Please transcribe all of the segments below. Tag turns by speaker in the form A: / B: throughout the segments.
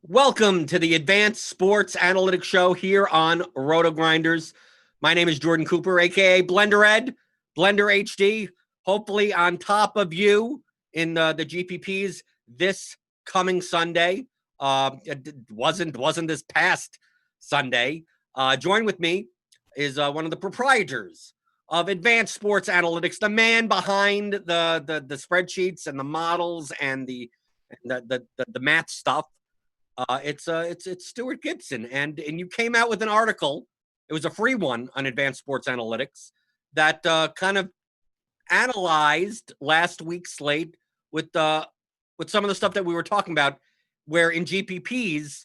A: Welcome to the Advanced Sports Analytics Show here on RotoGrinders. My name is Jordan Cooper, aka Blender Ed, Blender HD. Hopefully on top of you in the GPPs this coming Sunday. It wasn't this past Sunday. Join with me is one of the proprietors of Advanced Sports Analytics, the man behind the spreadsheets and the models and the math stuff. It's Stuart Gibson, and you came out with an article. It was a free one on Advanced Sports Analytics that kind of analyzed last week's slate with some of the stuff that we were talking about, where in GPPs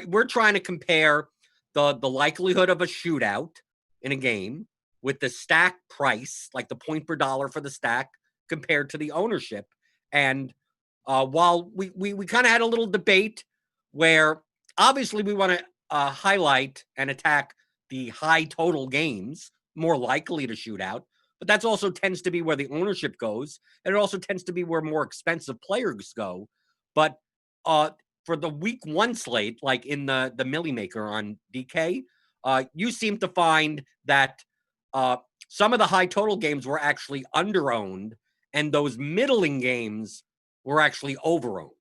A: we're trying to compare the likelihood of a shootout in a game with the stack price, like the point per dollar for the stack compared to the ownership. And while we kind of had a little debate where obviously we want to highlight and attack the high total games more likely to shoot out, but that's also tends to be where the ownership goes, and it also tends to be where more expensive players go. But for the week one slate, like in the Millie Maker on DK, you seem to find that some of the high total games were actually under-owned, and those middling games were actually over-owned.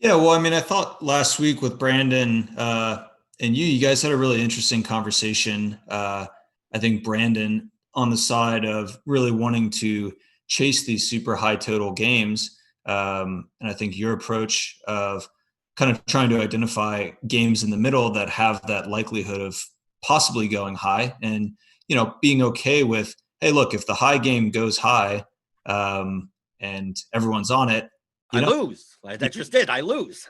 B: Yeah, well, I mean, I thought last week with Brandon and you guys had a really interesting conversation. I think Brandon on the side of really wanting to chase these super high total games. And I think your approach of kind of trying to identify games in the middle that have that likelihood of possibly going high and, being okay with, hey, look, if the high game goes high and everyone's on it,
A: I lose. That just did. I lose.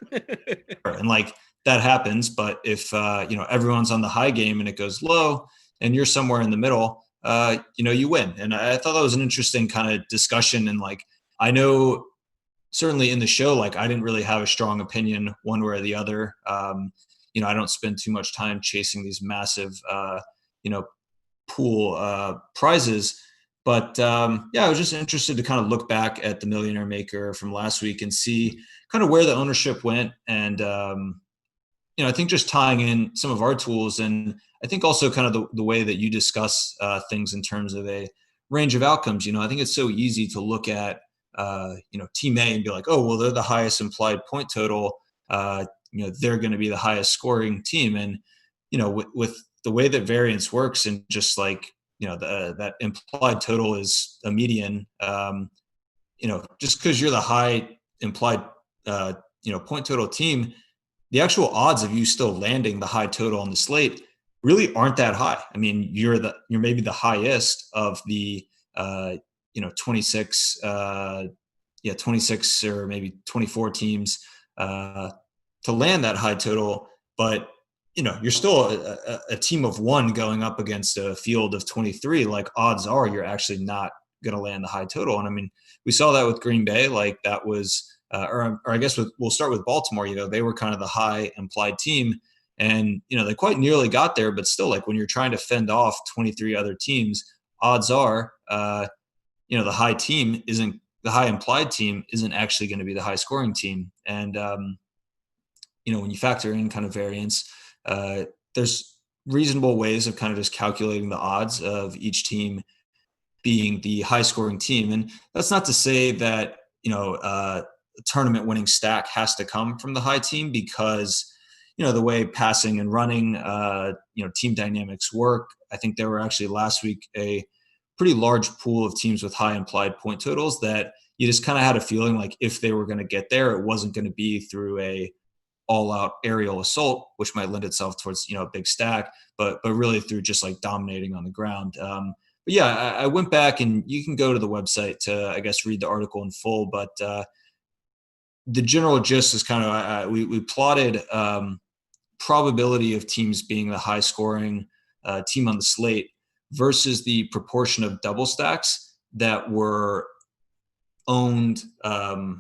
B: And like that happens. But if, everyone's on the high game and it goes low and you're somewhere in the middle, you win. And I thought that was an interesting kind of discussion. And like, I know certainly in the show, like I didn't really have a strong opinion one way or the other. I don't spend too much time chasing these massive, pool prizes. But I was just interested to kind of look back at the Millionaire Maker from last week and see kind of where the ownership went. And, I think just tying in some of our tools, and I think also kind of the way that you discuss things in terms of a range of outcomes. I think it's so easy to look at, Team A and be like, oh, well, they're the highest implied point total. They're going to be the highest scoring team. And, with the way that variance works and just like, that implied total is a median, just because you're the high implied, point total team, the actual odds of you still landing the high total on the slate really aren't that high. I mean, you're maybe the highest of the, 26 or maybe 24 teams to land that high total, but you're still a team of one going up against a field of 23. Like odds are you're actually not going to land the high total. And I mean, we saw that with Green Bay. Like that was, or I guess we'll start with Baltimore. They were kind of the high implied team, and they quite nearly got there. But still, like when you're trying to fend off 23 other teams, odds are, the high implied team isn't actually going to be the high scoring team. And when you factor in kind of variance, there's reasonable ways of kind of just calculating the odds of each team being the high scoring team. And that's not to say that, a tournament winning stack has to come from the high team, because, the way passing and running, team dynamics work. I think there were actually last week a pretty large pool of teams with high implied point totals that you just kind of had a feeling like if they were going to get there, it wasn't going to be through a all-out aerial assault, which might lend itself towards a big stack, but really through just like dominating on the ground. But yeah, I went back, and you can go to the website to, I guess, read the article in full. But the general gist is kind of we plotted probability of teams being the high-scoring team on the slate versus the proportion of double stacks that were owned, that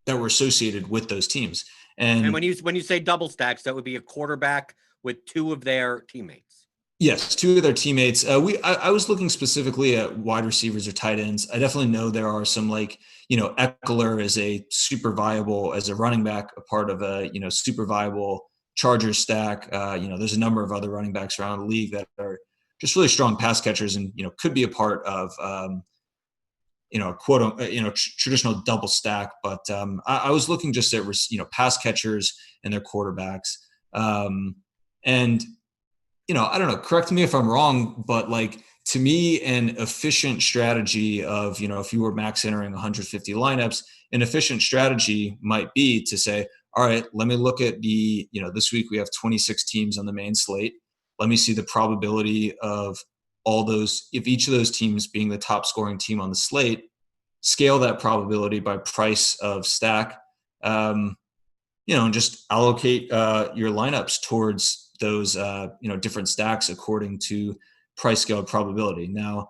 B: were associated with those teams. And
A: when you say double stacks, that would be a quarterback with two of their teammates.
B: Yes, two of their teammates. I was looking specifically at wide receivers or tight ends. I definitely know there are some, like, Eckler is a super viable as a running back, a part of a super viable Chargers stack. There's a number of other running backs around the league that are just really strong pass catchers and could be a part of a quote traditional double stack. But I was looking just at pass catchers and their quarterbacks, and I don't know, correct me if I'm wrong, but like, to me, an efficient strategy of, if you were max entering 150 lineups, an efficient strategy might be to say, all right, let me look at this week we have 26 teams on the main slate. Let me see the probability of all those, if each of those teams being the top scoring team on the slate, scale that probability by price of stack, and just allocate your lineups towards those different stacks according to price scale probability. Now,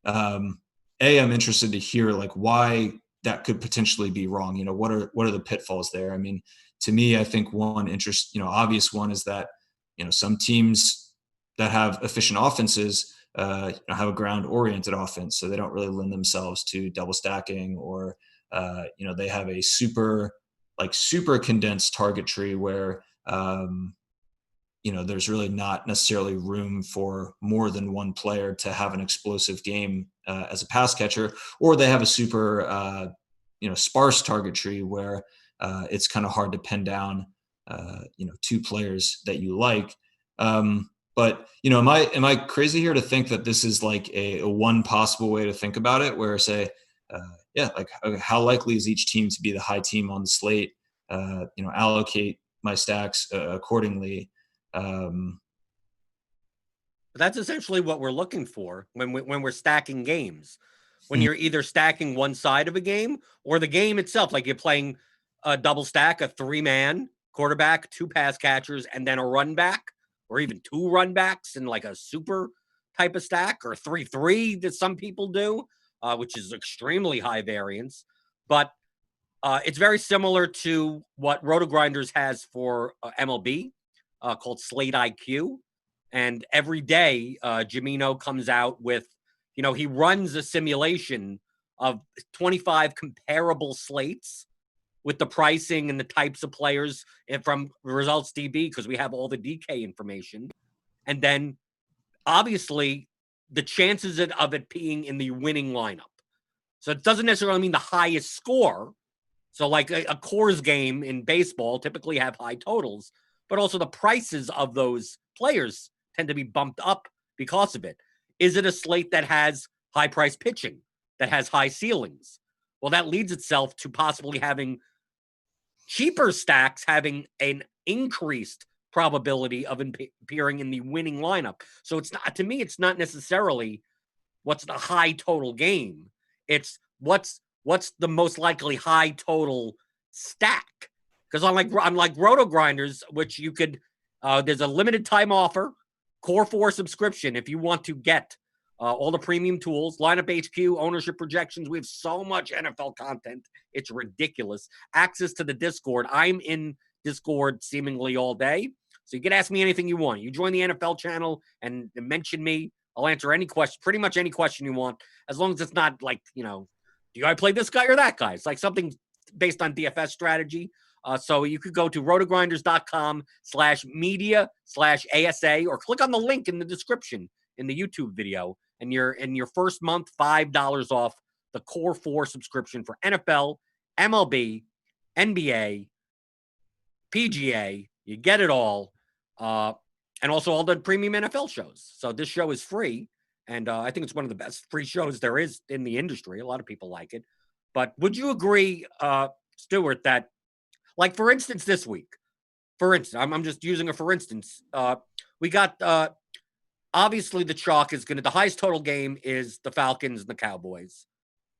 B: I'm interested to hear like why that could potentially be wrong. What are the pitfalls there? I mean, to me, I think one obvious one is that some teams that have efficient offenses have a ground oriented offense, so they don't really lend themselves to double stacking, or they have a super condensed target tree where there's really not necessarily room for more than one player to have an explosive game as a pass catcher, or they have a super sparse target tree where it's kind of hard to pin down two players that you like. But am I crazy here to think that this is like a one possible way to think about it, where say how likely is each team to be the high team on the slate? Allocate my stacks accordingly.
A: But that's essentially what we're looking for when we're stacking games. When you're either stacking one side of a game or the game itself, like you're playing a double stack, a 3-man quarterback, 2 pass catchers, and then a run back, or even 2 run backs in like a super type of stack, or 3-3 that some people do, which is extremely high variance. But it's very similar to what RotoGrinders has for MLB, called Slate IQ. And every day, Jamino comes out with, he runs a simulation of 25 comparable slates with the pricing and the types of players from Results DB, because we have all the DK information. And then, obviously, the chances of it being in the winning lineup. So it doesn't necessarily mean the highest score. So like a Coors game in baseball typically have high totals, but also the prices of those players tend to be bumped up because of it. Is it a slate that has high price pitching, that has high ceilings? Well, that leads itself to possibly having cheaper stacks having an increased probability of appearing in the winning lineup. So it's not, to me, it's not necessarily what's the high total game. It's what's the most likely high total stack. Because unlike RotoGrinders, which you could, there's a limited time offer, Core 4 subscription, if you want to get all the premium tools, lineup HQ, ownership projections. We have so much NFL content. It's ridiculous. Access to the Discord. I'm in Discord seemingly all day. So you can ask me anything you want. You join the NFL channel and mention me. I'll answer any question, pretty much any question you want, as long as it's not like, do I play this guy or that guy? It's like something based on DFS strategy. So you could go to rotogrinders.com/media/ASA, or click on the link in the description in the YouTube video, and your first month, $5 off the Core 4 subscription for NFL, MLB, NBA, PGA. You get it all. And also all the premium NFL shows. So this show is free, and I think it's one of the best free shows there is in the industry. A lot of people like it. But would you agree, Stuart, that, like, for instance, this week, I'm just using a for instance, we got, obviously the chalk is the highest total game is the Falcons and the Cowboys,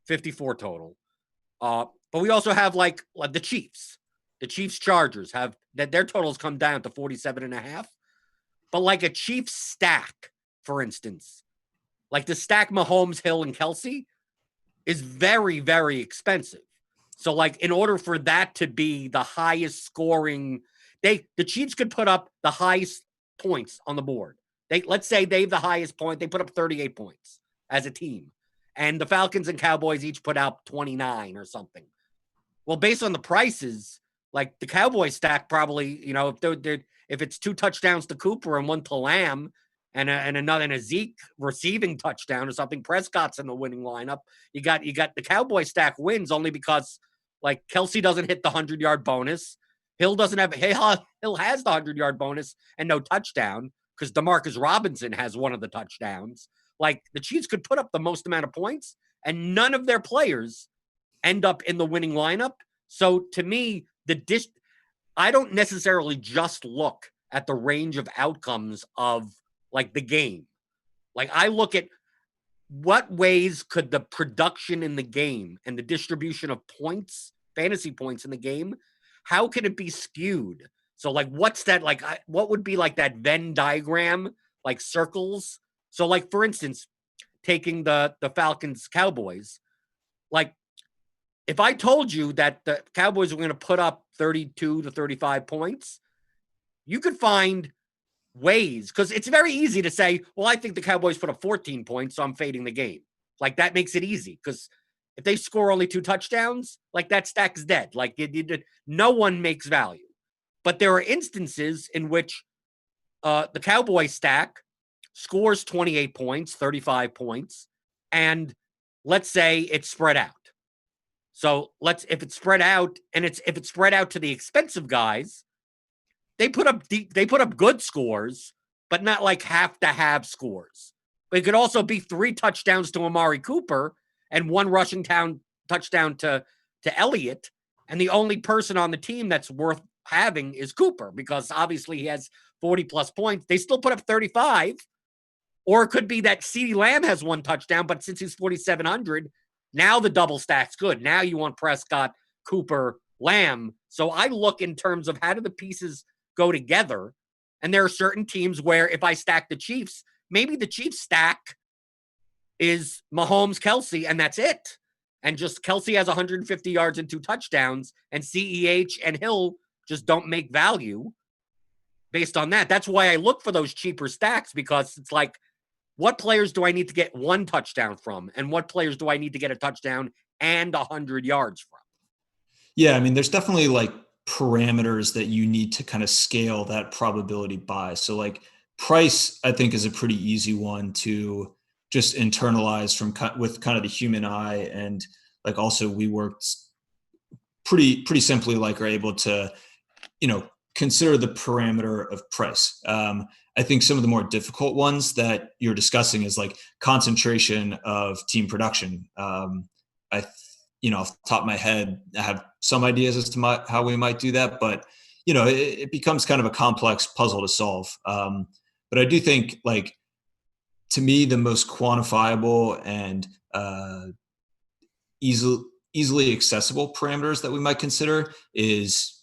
A: 54 total. But we also have like the Chiefs. The Chiefs Chargers have that their totals come down to 47.5. But like a Chiefs stack, for instance, like the stack Mahomes, Hill, and Kelsey is very, very expensive. So like in order for that to be the highest scoring, the Chiefs could put up the highest points on the board. let's say they have the highest point. They put up 38 points as a team. And the Falcons and Cowboys each put out 29 or something. Well, based on the prices, like the Cowboys stack probably, if it's 2 touchdowns to Cooper and 1 to Lamb and a Zeke receiving touchdown or something, Prescott's in the winning lineup. You got the Cowboy stack wins only because like Kelsey doesn't hit the 100-yard bonus. Hill has the 100-yard bonus and no touchdown because DeMarcus Robinson has one of the touchdowns. Like the Chiefs could put up the most amount of points and none of their players end up in the winning lineup. So to me, I don't necessarily just look at the range of outcomes of like the game. Like I look at what ways could the production in the game and the distribution of points, fantasy points in the game, how can it be skewed? So like, what's that? Like, what would be like that Venn diagram, like circles? So like, for instance, taking the Falcons Cowboys, like if I told you that the Cowboys were going to put up 32 to 35 points, you could find ways, because it's very easy to say, well, I think the Cowboys put up 14 points, so I'm fading the game. Like that makes it easy because if they score only 2 touchdowns, like that stack's dead. Like no one makes value. But there are instances in which the Cowboy stack scores 28 points, 35 points, and let's say it's spread out. So if it's spread out and if it's spread out to the expensive guys, they put up good scores, but not like have to have scores. But it could also be 3 touchdowns to Amari Cooper and 1 rushing touchdown to Elliott, and the only person on the team that's worth having is Cooper because obviously he has 40 plus points. They still put up 35, or it could be that CeeDee Lamb has 1 touchdown, but since he's 4,700. Now the double stack's good. Now you want Prescott, Cooper, Lamb. So I look in terms of how do the pieces go together. And there are certain teams where if I stack the Chiefs, maybe the Chiefs stack is Mahomes, Kelsey, and that's it. And just Kelsey has 150 yards and 2 touchdowns, and CEH and Hill just don't make value based on that. That's why I look for those cheaper stacks because it's like, what players do I need to get 1 touchdown from? And what players do I need to get a touchdown and 100 yards from?
B: Yeah, I mean, there's definitely like parameters that you need to kind of scale that probability by. So like price, I think, is a pretty easy one to just internalize with kind of the human eye. And like also we worked pretty simply, like are able to, consider the parameter of price. I think some of the more difficult ones that you're discussing is like concentration of team production. Off the top of my head, I have some ideas as to how we might do that, but it becomes kind of a complex puzzle to solve. But I do think, like, to me, the most quantifiable and easily accessible parameters that we might consider is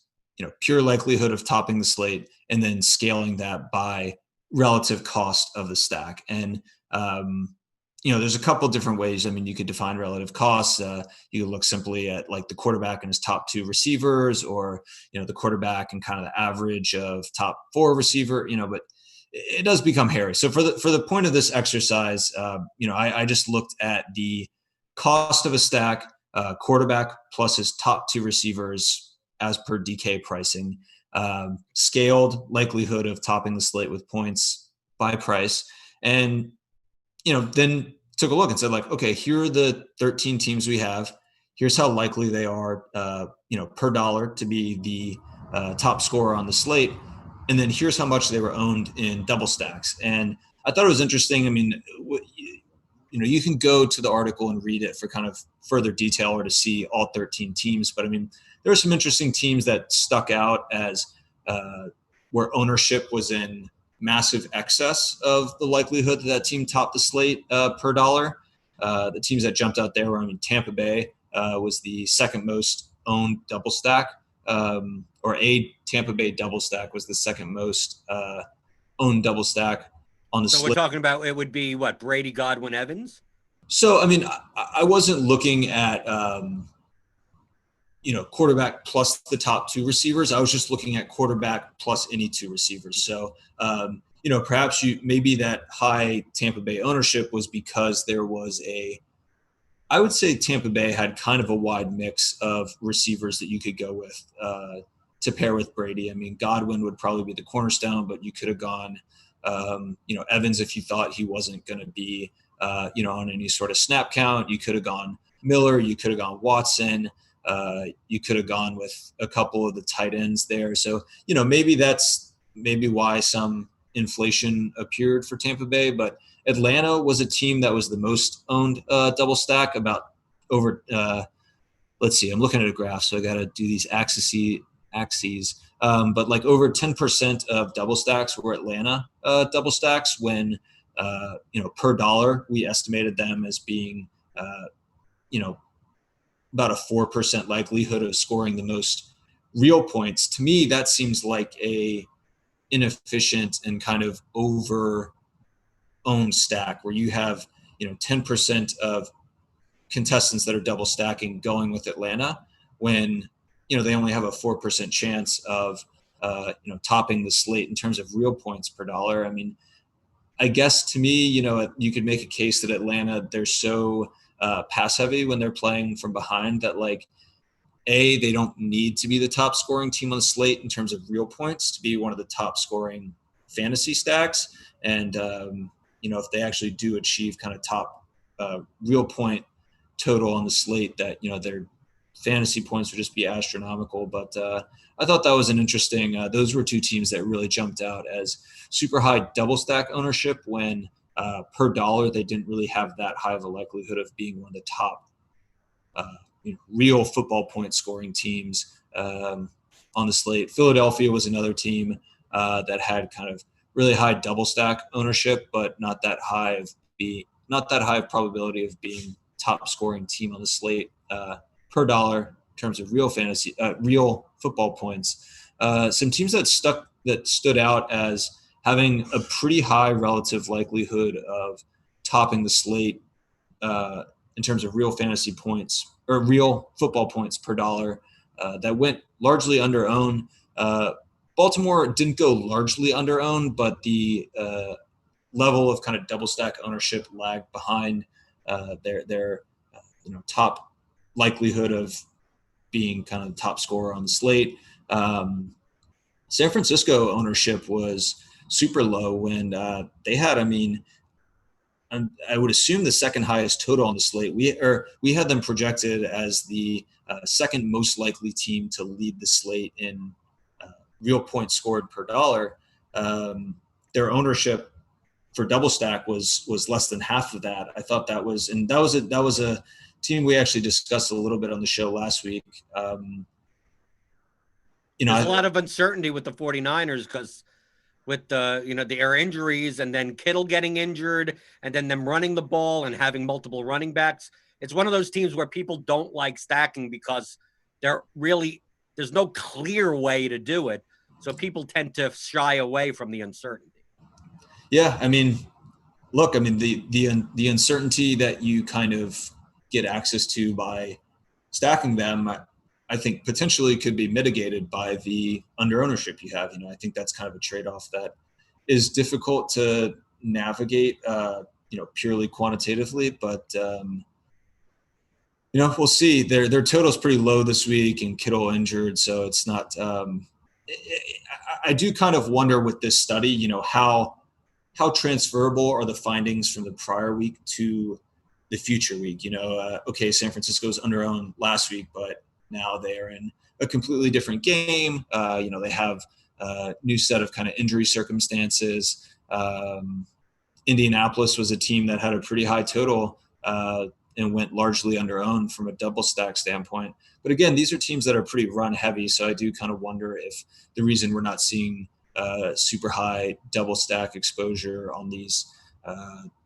B: pure likelihood of topping the slate and then scaling that by relative cost of the stack. And there's a couple different ways. I mean, you could define relative costs. You could look simply at like the quarterback and his top 2 receivers, or the quarterback and kind of the average of top 4 receiver. But it does become hairy. So for the point of this exercise, I just looked at the cost of a stack, quarterback plus his top 2 receivers as per DK pricing, scaled likelihood of topping the slate with points by price, and then took a look and said, like, okay, here are the 13 teams we have. Here's how likely they are, per dollar to be the top scorer on the slate. And then here's how much they were owned in double stacks. And I thought it was interesting. I mean, you can go to the article and read it for kind of further detail or to see all 13 teams. But I mean, there are some interesting teams that stuck out as where ownership was in massive excess of the likelihood that team topped the slate per dollar. The teams that jumped out there were, Tampa Bay was the second most owned double stack, or a Tampa Bay double stack was the second most owned double stack on the slate.
A: So we're talking about, it would be what, Brady, Godwin, Evans?
B: So, I mean, I wasn't looking at, quarterback plus the top 2 receivers. I was just looking at quarterback plus any 2 receivers. So, perhaps maybe that high Tampa Bay ownership was because there was I would say Tampa Bay had kind of a wide mix of receivers that you could go with to pair with Brady. I mean, Godwin would probably be the cornerstone, but you could have gone, Evans if you thought he wasn't going to be, on any sort of snap count. You could have gone Miller. You could have gone Watson. You could have gone with a couple of the tight ends there. So, maybe that's why some inflation appeared for Tampa Bay, but Atlanta was a team that was the most owned double stack, about over. Let's see, I'm looking at a graph, so I got to do these axes. But like over 10% of double stacks were Atlanta double stacks. When per dollar, we estimated them as being about a 4% likelihood of scoring the most real points. To me, that seems like a inefficient and kind of over owned stack where you have 10% of contestants that are double stacking going with Atlanta when they only have a 4% chance of topping the slate in terms of real points per dollar. I mean, I guess to me, you could make a case that Atlanta, they're so pass heavy when they're playing from behind that they don't need to be the top scoring team on the slate in terms of real points to be one of the top scoring fantasy stacks. And, if they actually do achieve kind of top real point total on the slate, that, their fantasy points would just be astronomical. But I thought that was an interesting, those were two teams that really jumped out as super high double stack ownership when per dollar, they didn't really have that high of a likelihood of being one of the top real football point scoring teams on the slate. Philadelphia was another team that had kind of really high double stack ownership, but not that high of probability of being top scoring team on the slate per dollar in terms of real football points. Some teams that stood out as having a pretty high relative likelihood of topping the slate in terms of real fantasy points or real football points per dollar that went largely under owned. Baltimore didn't go largely under owned, but the level of kind of double stack ownership lagged behind their top likelihood of being kind of the top scorer on the slate. San Francisco ownership was super low when they had, I would assume the second highest total on the slate. We had them projected as the second most likely team to lead the slate in real points scored per dollar. Their ownership for double stack was less than half of that. I thought that was a team we actually discussed a little bit on the show last week.
A: There's a lot of uncertainty with the 49ers because with their injuries and then Kittle getting injured and then them running the ball and having multiple running backs. It's one of those teams where people don't like stacking because there's no clear way to do it. So people tend to shy away from the uncertainty.
B: Yeah. The uncertainty that you kind of get access to by stacking them, I think potentially could be mitigated by the under ownership you have. I think that's kind of a trade-off that is difficult to navigate, purely quantitatively, but we'll see. Their total is pretty low this week and Kittle injured. So it's not, I do kind of wonder with this study, how transferable are the findings from the prior week to the future week? Okay, San Francisco's under owned last week, but now they're in a completely different game. They have a new set of kind of injury circumstances. Indianapolis was a team that had a pretty high total and went largely under owned from a double stack standpoint. But again, these are teams that are pretty run heavy. So I do kind of wonder if the reason we're not seeing super high double stack exposure on these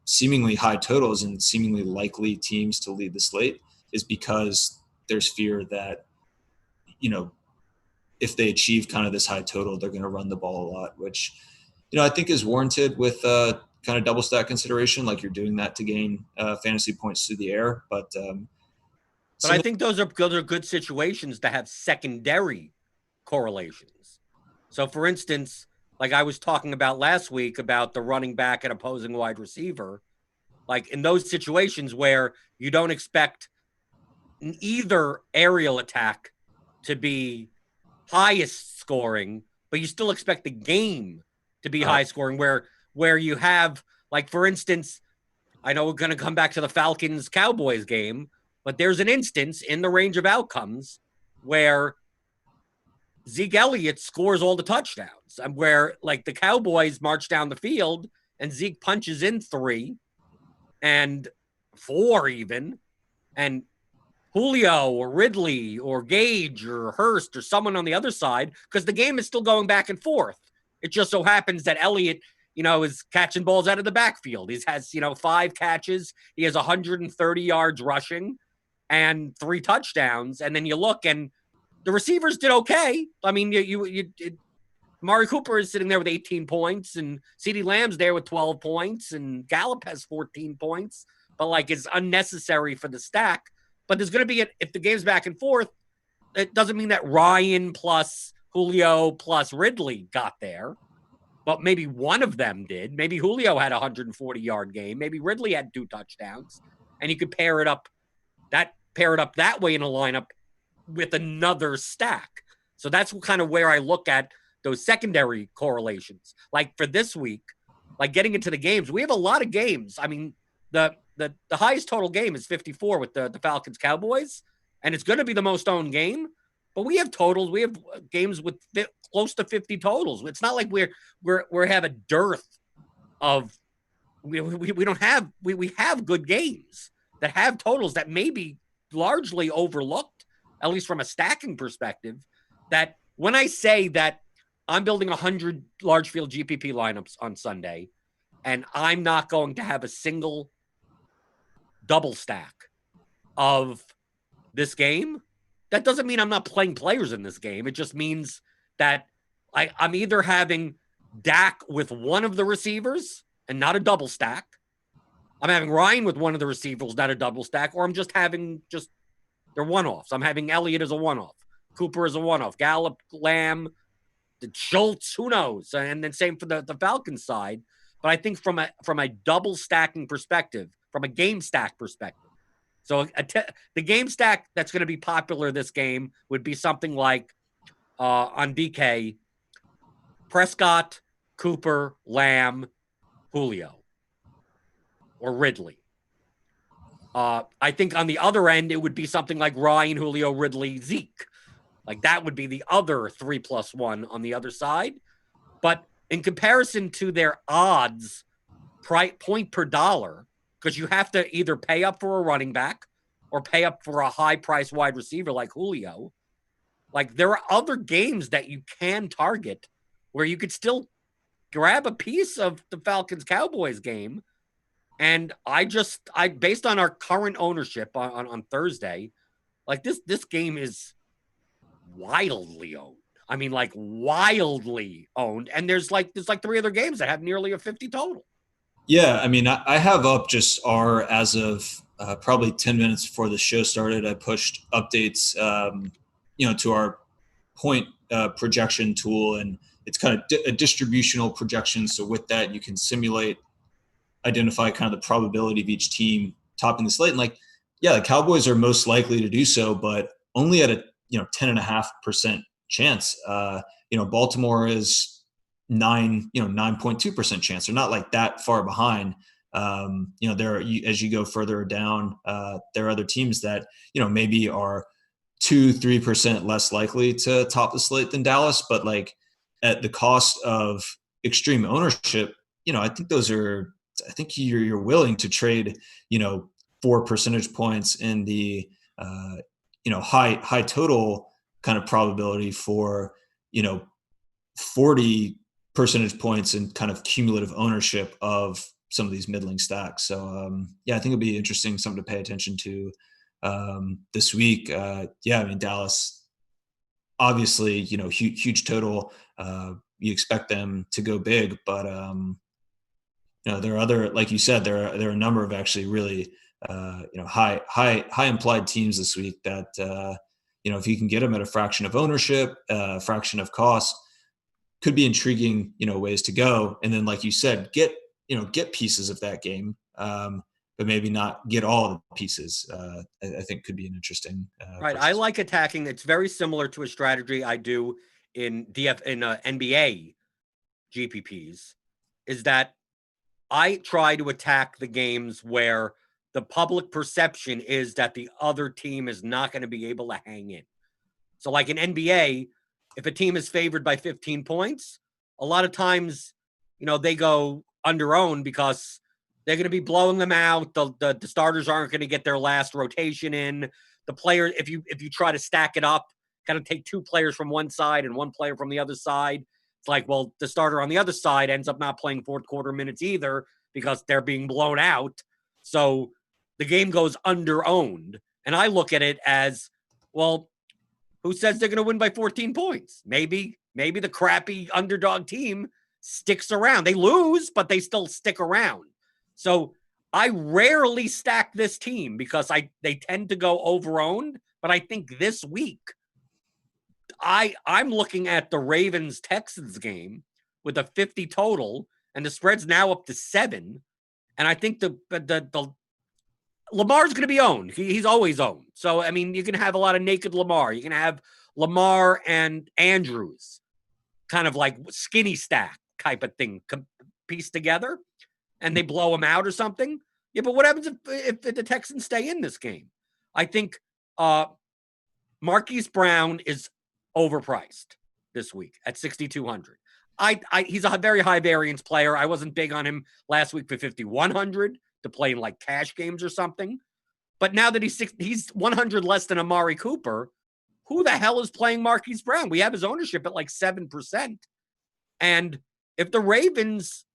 B: seemingly high totals and seemingly likely teams to lead the slate is because there's fear that, if they achieve kind of this high total, they're going to run the ball a lot, which, I think is warranted with kind of double stack consideration. Like you're doing that to gain fantasy points through the air. But
A: I think those are good situations to have secondary correlations. So for instance, like I was talking about last week about the running back and opposing wide receiver, like in those situations where you don't expect either aerial attack to be highest scoring, but you still expect the game to be high scoring, where you have, like, for instance, I know we're going to come back to the Falcons Cowboys game, but there's an instance in the range of outcomes where Zeke Elliott scores all the touchdowns, and where, like, the Cowboys march down the field and Zeke punches in 3 and 4 even, and Julio or Ridley or Gage or Hurst or someone on the other side, because the game is still going back and forth. It just so happens that Elliott, is catching balls out of the backfield. He has, 5 catches. He has 130 yards rushing and 3 touchdowns. And then you look, and the receivers did okay. I mean, Amari Cooper is sitting there with 18 points, and CeeDee Lamb's there with 12 points, and Gallup has 14 points. But, like, it's unnecessary for the stack. But there's going to be, if the game's back and forth, it doesn't mean that Ryan plus Julio plus Ridley got there. But maybe one of them did. Maybe Julio had a 140-yard game. Maybe Ridley had 2 touchdowns. And you could pair it up that way in a lineup with another stack. So that's kind of where I look at those secondary correlations. Like for this week, like getting into the games, we have a lot of games. I mean, the highest total game is 54 with the Falcons Cowboys, and it's going to be the most owned game. But we have totals. We have games with close to 50 totals. It's not like we have a dearth of. We don't have we have good games that have totals that may be largely overlooked, at least from a stacking perspective. That when I say that I'm building 100 large field GPP lineups on Sunday, and I'm not going to have a single double stack of this game, that doesn't mean I'm not playing players in this game. It just means that I'm either having Dak with one of the receivers and not a double stack. I'm having Ryan with one of the receivers, not a double stack, or I'm just having they're one-offs. I'm having Elliott as a one-off, Cooper as a one-off, Gallup, Lamb, the Schultz, who knows? And then same for the Falcons side. But I think from a double stacking perspective, from a game stack perspective, so the game stack that's going to be popular this game would be something like on DK, Prescott, Cooper, Lamb, Julio, or Ridley. I think on the other end, it would be something like Ryan, Julio, Ridley, Zeke. Like that would be the other 3+1 on the other side. But in comparison to their odds, point per dollar, because you have to either pay up for a running back or pay up for a high-priced wide receiver like Julio. Like, there are other games that you can target where you could still grab a piece of the Falcons-Cowboys game. And I based on our current ownership on Thursday, like this game is wildly owned. I mean, like wildly owned. And there's like 3 other games that have nearly a 50 total.
B: Yeah, I mean, I have up just as of probably 10 minutes before the show started. I pushed updates, to our point projection tool, and it's kind of a distributional projection. So with that, you can identify kind of the probability of each team topping the slate. And the Cowboys are most likely to do so, but only at a 10.5% chance. Baltimore is 9.2% chance. They're not like that far behind. As you go further down, there are other teams that, maybe are 2-3% less likely to top the slate than Dallas, but like at the cost of extreme ownership, I think you're willing to trade, 4 percentage points in the, high total kind of probability for, 40 percentage points and kind of cumulative ownership of some of these middling stacks. So I think it'll be interesting, something to pay attention to this week. I mean, Dallas, obviously, huge total. You expect them to go big, but there are other, like you said, there are a number of actually really high implied teams this week that if you can get them at a fraction of ownership, a fraction of cost, could be intriguing, ways to go. And then, like you said, get pieces of that game, but maybe not get all the pieces. I think could be an interesting.
A: Right. I like attacking. It's very similar to a strategy I do in NBA GPPs, is that I try to attack the games where the public perception is that the other team is not going to be able to hang in. So like in NBA, if a team is favored by 15 points, a lot of times, they go under own because they're going to be blowing them out. The starters aren't going to get their last rotation in. The player, if you try to stack it up, kind of take two players from one side and one player from the other side, it's like, well, the starter on the other side ends up not playing fourth quarter minutes either because they're being blown out. So the game goes under-owned. And I look at it as, well, who says they're going to win by 14 points? Maybe the crappy underdog team sticks around. They lose, but they still stick around. So I rarely stack this team because they tend to go over-owned. But I think this week, I'm looking at the Ravens-Texans game with a 50 total, and the spread's now up to 7. And I think the Lamar's going to be owned. He's always owned. So, I mean, you can have a lot of naked Lamar. You can have Lamar and Andrews, kind of like skinny stack type of thing, pieced together, and they blow him out or something. Yeah, but what happens if the Texans stay in this game? I think Marquise Brown is overpriced this week at 6,200. He's a very high variance player. I wasn't big on him last week for 5,100 to play in like cash games or something. But now that he's 100 less than Amari Cooper, who the hell is playing Marquise Brown? We have his ownership at like 7%. And if the Ravens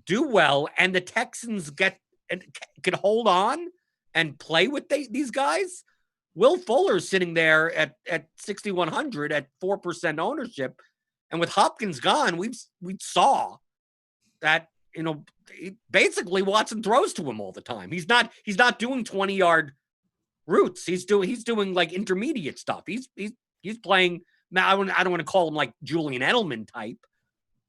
A: do well and the Texans can hold on and play with these guys, Will Fuller's sitting there at 6,100 at 4% ownership. And with Hopkins gone, we saw that, basically Watson throws to him all the time. He's not doing 20-yard routes. He's doing like intermediate stuff. He's playing. I don't want to call him like Julian Edelman type,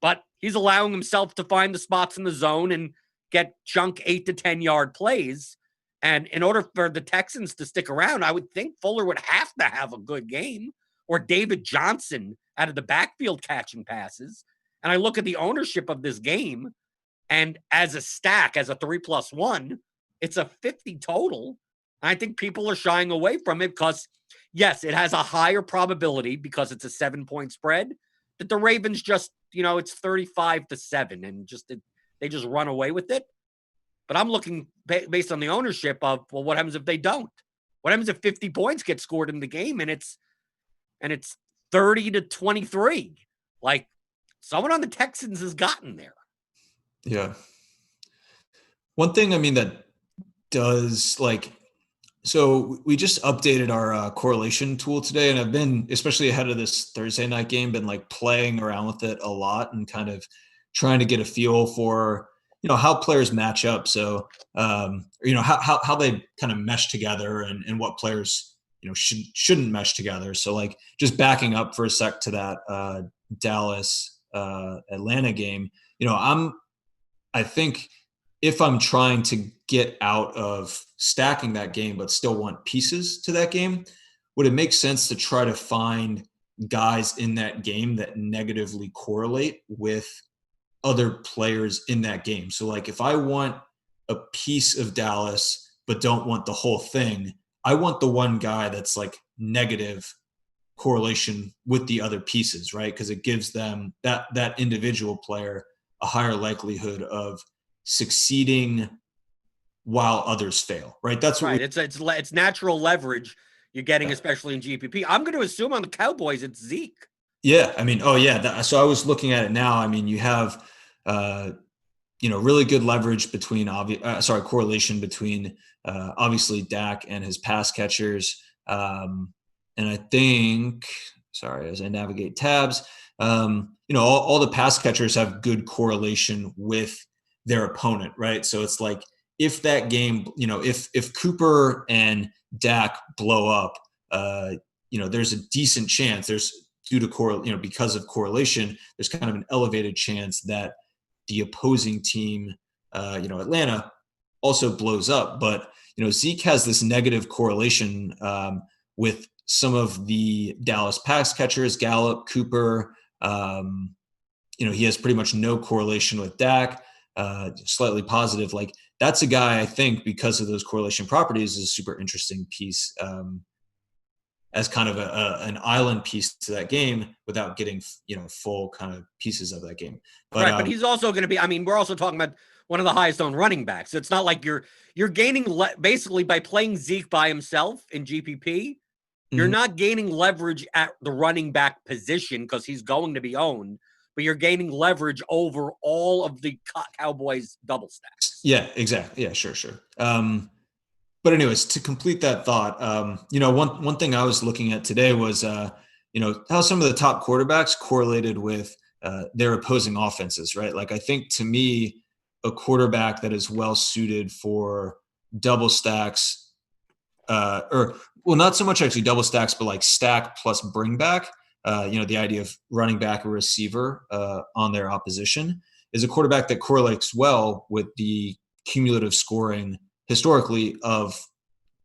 A: but he's allowing himself to find the spots in the zone and get chunk 8 to 10-yard plays. And in order for the Texans to stick around, I would think Fuller would have to have a good game, or David Johnson out of the backfield catching passes. And I look at the ownership of this game, and as a stack, as a 3+1, it's a 50 total. I think people are shying away from it because, yes, it has a higher probability because it's a 7-point spread that the Ravens just, it's 35-7 and they just run away with it. But I'm looking based on the ownership of, well, what happens if they don't? What happens if 50 points get scored in the game and it's 30-23? Like, someone on the Texans has gotten there.
B: Yeah. One thing, that does, so we just updated our correlation tool today, and I've been, especially ahead of this Thursday night game, been playing around with it a lot and kind of trying to get a feel for, how players match up. So, how they kind of mesh together and what players, shouldn't mesh together. So just backing up for a sec to that Dallas Atlanta game, I think if I'm trying to get out of stacking that game, but still want pieces to that game, would it make sense to try to find guys in that game that negatively correlate with other players in that game? So if I want a piece of Dallas, but don't want the whole thing, I want the one guy that's negative correlation with the other pieces, right? Because it gives them that individual player a higher likelihood of succeeding while others fail, right? That's what
A: right. It's natural leverage you're getting, especially in GPP. I'm going to assume on the Cowboys it's Zeke.
B: Yeah, so I was looking at it now. You have, really good leverage between correlation between obviously Dak and his pass catchers, and I think, as I navigate tabs, all the pass catchers have good correlation with their opponent, right? So it's if that game, if Cooper and Dak blow up, there's a decent chance, there's because of correlation, there's kind of an elevated chance that the opposing team, Atlanta, also blows up. But Zeke has this negative correlation with some of the Dallas pass catchers, Gallup, Cooper. He has pretty much no correlation with Dak, slightly positive. Like, that's a guy, I think, because of those correlation properties, is a super interesting piece as kind of an island piece to that game without getting, full kind of pieces of that game. But,
A: right, but he's also going to be, I mean, we're also talking about one of the highest owned running backs. It's not like you're gaining basically by playing Zeke by himself in GPP. You're not gaining leverage at the running back position because he's going to be owned, but you're gaining leverage over all of the Cowboys double stacks.
B: Yeah, exactly. Yeah, sure. But anyways, to complete that thought, one thing I was looking at today was, how some of the top quarterbacks correlated with their opposing offenses, right? Like, I think, to me, a quarterback that is well suited for double stacks, not so much actually double stacks, but like stack plus bring back, the idea of running back a receiver on their opposition, is a quarterback that correlates well with the cumulative scoring historically of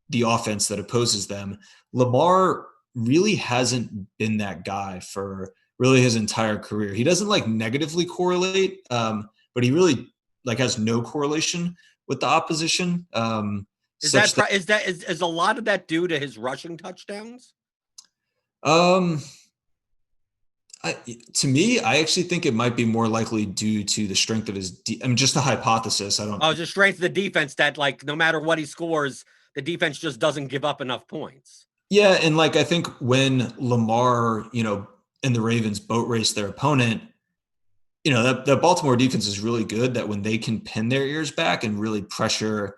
B: the offense that opposes them. Lamar really hasn't been that guy for really his entire career. He doesn't like negatively correlate, but he really has no correlation with the opposition.
A: Is a lot of that due to his rushing touchdowns?
B: To me, I actually think it might be more likely due to the strength of his. Just a hypothesis. I don't.
A: Oh, just strength of the defense that, like, no matter what he scores, the defense just doesn't give up enough points.
B: Yeah, and I think when Lamar, and the Ravens boat race their opponent, that the Baltimore defense is really good. That when they can pin their ears back and really pressure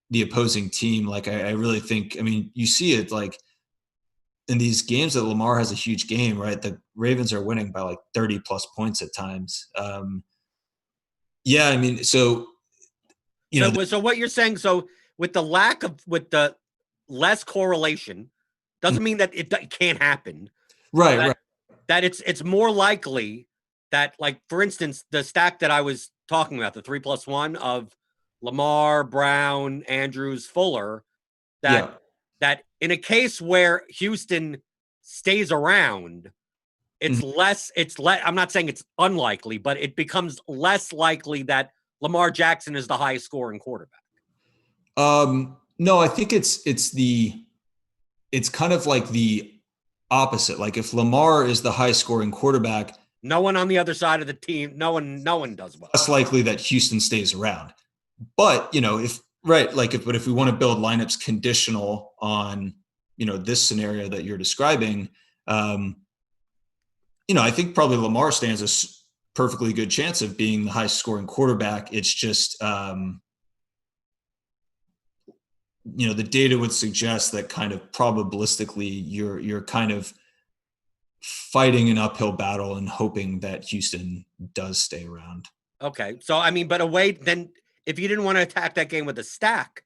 B: the opposing team, I really think. You see it in these games that Lamar has a huge game, right? The Ravens are winning by 30 plus points at times. So
A: what you're saying, with the less correlation, doesn't mean that it can't happen.
B: Right.
A: That it's more likely that, for instance, the stack that I was talking about, the 3+1 of Lamar, Brown, Andrews, Fuller, that in a case where Houston stays around, it's less. I'm not saying it's unlikely, but it becomes less likely that Lamar Jackson is the highest scoring quarterback.
B: No, I think it's kind of like the opposite. Like, if Lamar is the high scoring quarterback,
A: no one on the other side of the team, no one does well.
B: Less likely that Houston stays around. But if we want to build lineups conditional on this scenario that you're describing, I think probably Lamar stands a perfectly good chance of being the highest scoring quarterback. It's just the data would suggest that kind of probabilistically you're kind of fighting an uphill battle and hoping that Houston does stay around.
A: Okay, so but then if you didn't want to attack that game with a stack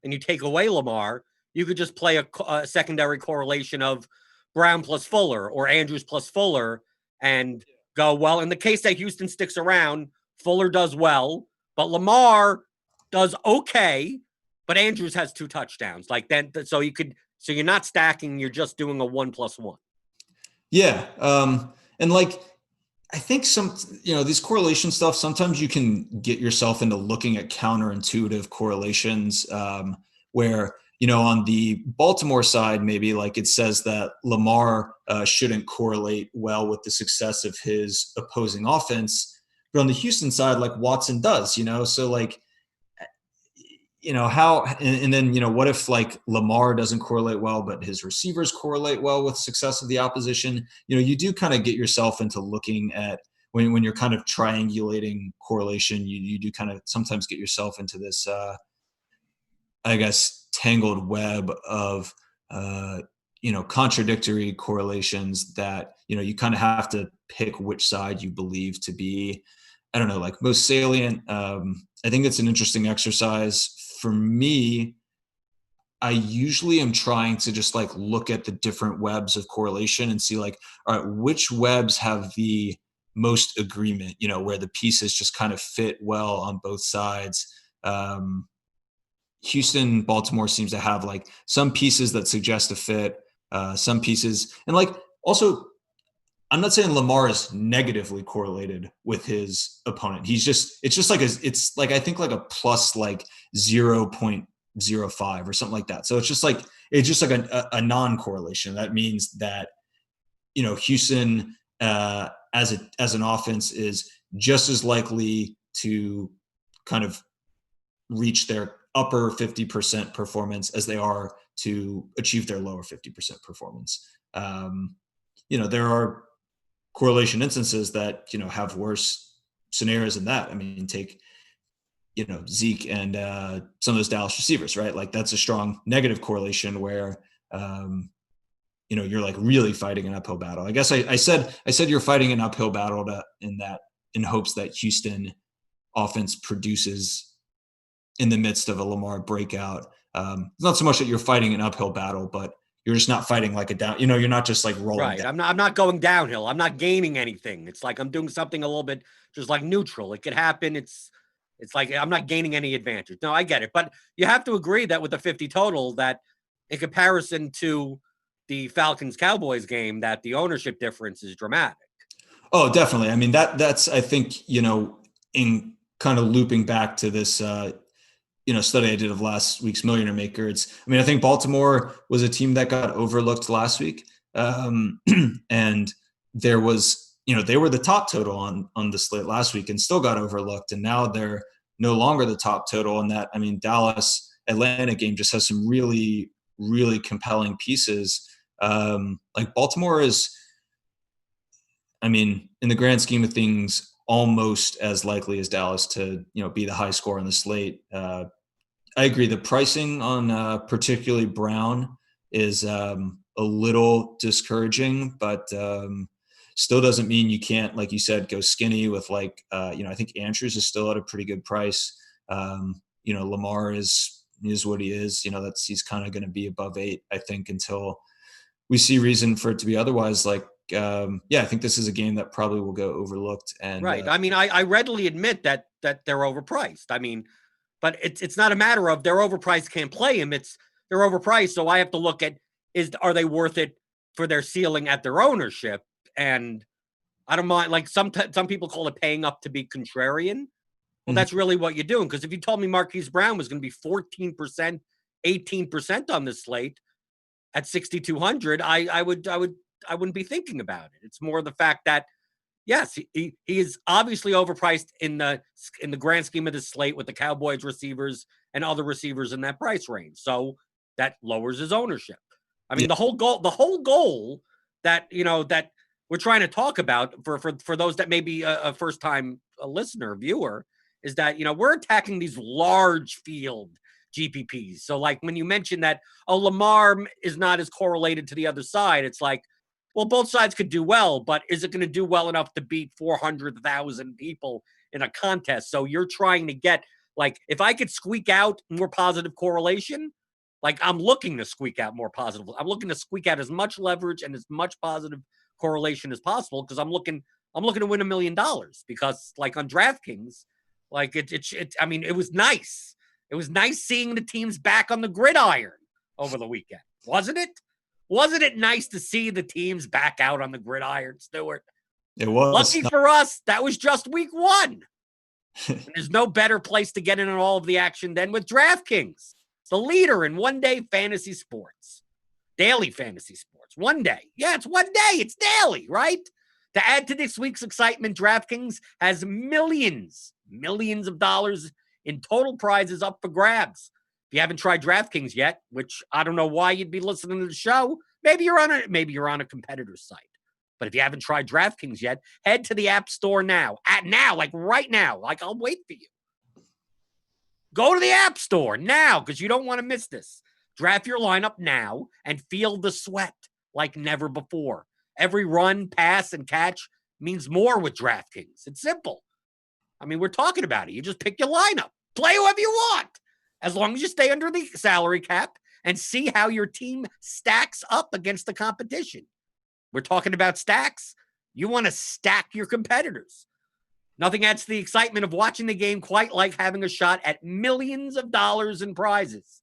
A: and you take away Lamar, you could just play a secondary correlation of Brown plus Fuller or Andrews plus Fuller and go, well, in the case that Houston sticks around, Fuller does well, but Lamar does okay, but Andrews has 2 touchdowns. So you're not stacking, you're just doing a 1+1.
B: Yeah. And I think these correlation stuff, sometimes you can get yourself into looking at counterintuitive correlations, where, on the Baltimore side, maybe it says that Lamar shouldn't correlate well with the success of his opposing offense. But on the Houston side, Watson does, so how, and then, what if Lamar doesn't correlate well, but his receivers correlate well with success of the opposition? You do kind of get yourself into looking at when you're kind of triangulating correlation, you do kind of sometimes get yourself into this, I guess, tangled web of, contradictory correlations that, you kind of have to pick which side you believe to be, I don't know, most salient. I think it's an interesting exercise. For me, I usually am trying to just like look at the different webs of correlation and see like, all right, which webs have the most agreement, where the pieces just kind of fit well on both sides. Houston, Baltimore seems to have like some pieces that suggest a fit, some pieces. And like, also, I'm not saying Lamar is negatively correlated with his opponent. It's like, I think like a plus like 0.05 or something like that. So it's just like a non-correlation. That means that, Houston as an offense is just as likely to kind of reach their upper 50% performance as they are to achieve their lower 50% performance. There are correlation instances that, have worse scenarios than that. I mean, take, Zeke and some of those Dallas receivers, right? Like that's a strong negative correlation where, you're like really fighting an uphill battle. I guess I said you're fighting an uphill battle in hopes that Houston offense produces in the midst of a Lamar breakout. It's not so much that you're fighting an uphill battle, but you're just not fighting like a down, you're not just like rolling
A: right.
B: down.
A: I'm not going downhill. I'm not gaining anything. It's like I'm doing something a little bit just like neutral. It could happen. It's like I'm not gaining any advantage. No, I get it. But you have to agree that with the 50 total, that in comparison to the Falcons Cowboys game, that the ownership difference is dramatic.
B: Oh, definitely. I mean, that's, I think, in kind of looping back to this, study I did of last week's Millionaire Maker. I think Baltimore was a team that got overlooked last week. And there was, they were the top total on the slate last week and still got overlooked. And now they're no longer the top total. And that, Dallas Atlanta game just has some really, really compelling pieces. Like Baltimore is, in the grand scheme of things, almost as likely as Dallas to, be the high score on the slate. I agree. The pricing on particularly Brown is a little discouraging, but still doesn't mean you can't, like you said, go skinny with like, I think Andrews is still at a pretty good price. Lamar is what he is. He's kind of going to be above 8, I think, until we see reason for it to be otherwise. Like, I think this is a game that probably will go overlooked. And
A: right. I readily admit that they're overpriced. But it's not a matter of they're overpriced, can't play him. It's they're overpriced. So I have to look at are they worth it for their ceiling at their ownership? And I don't mind, like some people call it paying up to be contrarian. Well, that's really what you're doing. Because if you told me Marquise Brown was going to be 14%, 18% on this slate at 6,200, I wouldn't be thinking about it. It's more the fact that yes, he is obviously overpriced in the grand scheme of the slate with the Cowboys receivers and other receivers in that price range. So that lowers his ownership. The whole goal that that we're trying to talk about for those that may be a first time listener viewer is that we're attacking these large field GPPs. So like when you mention that Lamar is not as correlated to the other side, it's like, well, both sides could do well, but is it going to do well enough to beat 400,000 people in a contest? So you're trying to get, like, if I could squeak out more positive correlation, like I'm looking to squeak out more positive. I'm looking to squeak out as much leverage and as much positive correlation as possible because I'm looking to win $1 million because, like on DraftKings, like it was nice. It was nice seeing the teams back on the gridiron over the weekend, wasn't it? Wasn't it nice to see the teams back out on the gridiron, Stuart?
B: It was.
A: Lucky for us, that was just week 1. There's no better place to get in on all of the action than with DraftKings, the leader in one-day fantasy sports, daily fantasy sports. One day. Yeah, it's one day. It's daily, right? To add to this week's excitement, DraftKings has millions of dollars in total prizes up for grabs. If you haven't tried DraftKings yet, which I don't know why you'd be listening to the show, maybe you're on a competitor's site. But if you haven't tried DraftKings yet, head to the App Store now. Like right now. Like I'll wait for you. Go to the App Store now because you don't want to miss this. Draft your lineup now and feel the sweat like never before. Every run, pass, and catch means more with DraftKings. It's simple. We're talking about it. You just pick your lineup. Play whoever you want. As long as you stay under the salary cap and see how your team stacks up against the competition. We're talking about stacks. You want to stack your competitors. Nothing adds to the excitement of watching the game quite like having a shot at millions of dollars in prizes.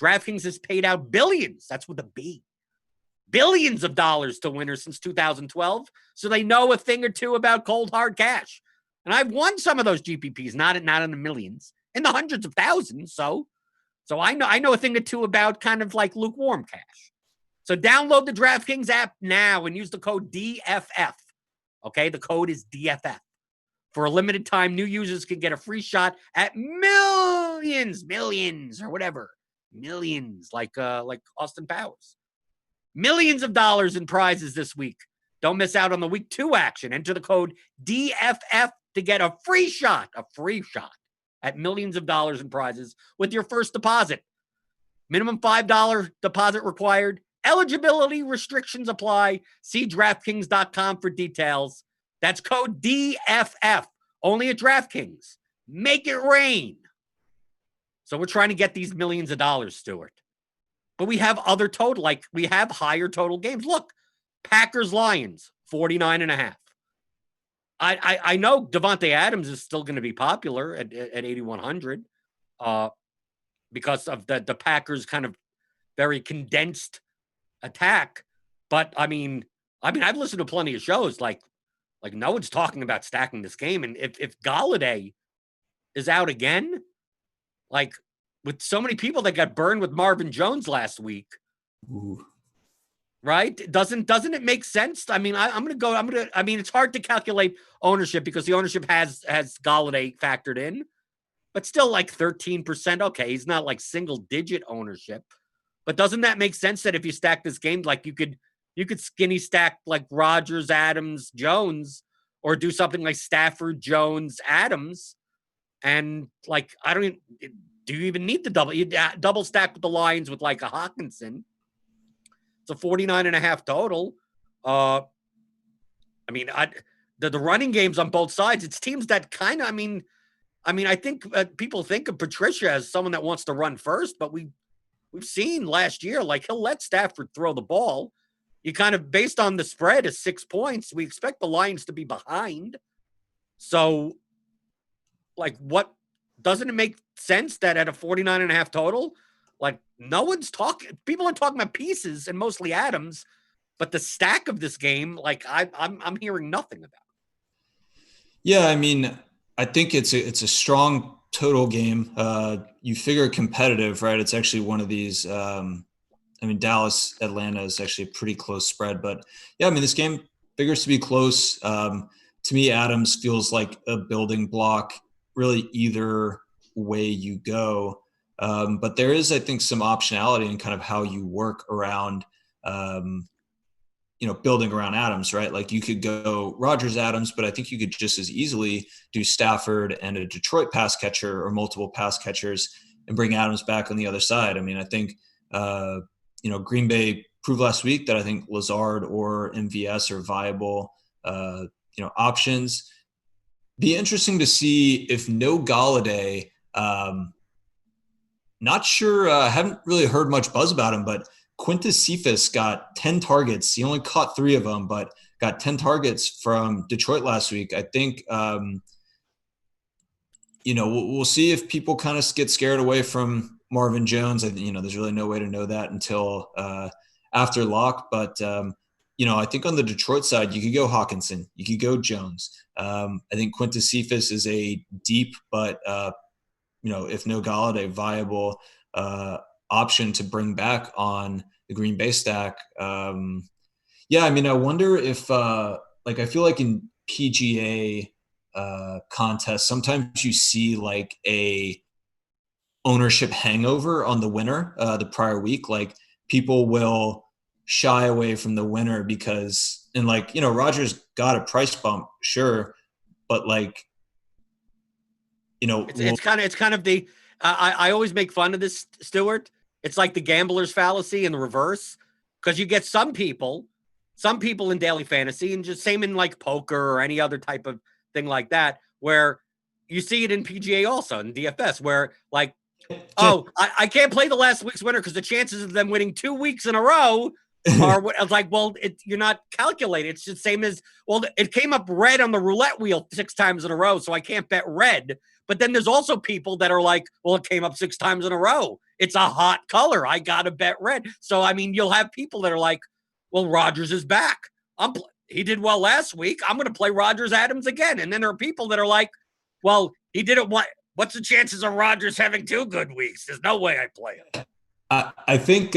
A: DraftKings has paid out billions, that's with a B, billions of dollars to winners since 2012, so they know a thing or two about cold hard cash. And I've won some of those GPPs, not in the millions, in the hundreds of thousands. So I know a thing or two about kind of like lukewarm cash. So download the DraftKings app now and use the code DFF. Okay, the code is DFF. For a limited time, new users can get a free shot at millions, or whatever. Millions, like Austin Powers. Millions of dollars in prizes this week. Don't miss out on the week 2 action. Enter the code DFF to get a free shot at millions of dollars in prizes with your first deposit. Minimum $5 deposit required. Eligibility restrictions apply. See DraftKings.com for details. That's code DFF, only at DraftKings. Make it rain. So we're trying to get these millions of dollars, Stuart. But we have other total, like we have higher total games. Look, Packers-Lions, 49.5. I know Devontae Adams is still going to be popular at 8,100 because of the Packers' kind of very condensed attack. But I mean, I've listened to plenty of shows like no one's talking about stacking this game. And if Galladay is out again, like with so many people that got burned with Marvin Jones last week,
B: Ooh.
A: right? Doesn't it make sense? I mean, it's hard to calculate ownership because the ownership has Galladay factored in, but still like 13%. Okay, he's not like single digit ownership, but doesn't that make sense that if you stack this game, like you could skinny stack like Rodgers, Adams, Jones, or do something like Stafford, Jones, Adams, and like do you even need the double? You double stack with the Lions with like a Hawkinson. It's a 49.5 total. The running games on both sides, it's teams that kind of, I think people think of Patricia as someone that wants to run first, but we've seen last year, like he'll let Stafford throw the ball. You kind of, based on the spread is 6 points, we expect the Lions to be behind. So like doesn't it make sense that at a 49.5 total, like no one's talking, people are talking about pieces and mostly Adams, but the stack of this game, like I'm hearing nothing about.
B: Yeah, I mean, I think it's a strong total game. You figure competitive, right? It's actually one of these. Dallas, Atlanta is actually a pretty close spread, but yeah, this game figures to be close. To me, Adams feels like a building block, really either way you go. But there is, I think, some optionality in kind of how you work around, building around Adams, right? Like you could go Rodgers, Adams, but I think you could just as easily do Stafford and a Detroit pass catcher or multiple pass catchers and bring Adams back on the other side. I think, Green Bay proved last week that I think Lazard or MVS are viable, options. Be interesting to see if no Galladay, not sure, haven't really heard much buzz about him, but Quintus Cephas got 10 targets. He only caught 3 of them, but got 10 targets from Detroit last week. I think, we'll see if people kind of get scared away from Marvin Jones. There's really no way to know that until after lock. But, I think on the Detroit side, you could go Hawkinson. You could go Jones. I think Quintus Cephas is a deep, but, if no Galladay, viable option to bring back on the Green Bay stack. I wonder if, I feel like in PGA contests, sometimes you see like a ownership hangover on the winner the prior week. Like people will shy away from the winner because, and Rodgers got a price bump, sure, but
A: it's kind of the, I always make fun of this, Stuart. It's like the gambler's fallacy in the reverse, because you get some people in daily fantasy, and just same in like poker or any other type of thing like that, where you see it in PGA also in DFS, where like Oh, I can't play the last week's winner because the chances of them winning 2 weeks in a row are what I was like, well, you're not calculating. It's the same as, well, it came up red on the roulette wheel 6 times in a row, so I can't bet red. But then there's also people that are like, well, it came up 6 times in a row. It's a hot color. I got to bet red. So, I mean, you'll have people that are like, well, Rodgers is back. He did well last week. I'm going to play Rodgers Adams again. And then there are people that are like, well, he did it. What's the chances of Rodgers having 2 good weeks? There's no way I play him.
B: I think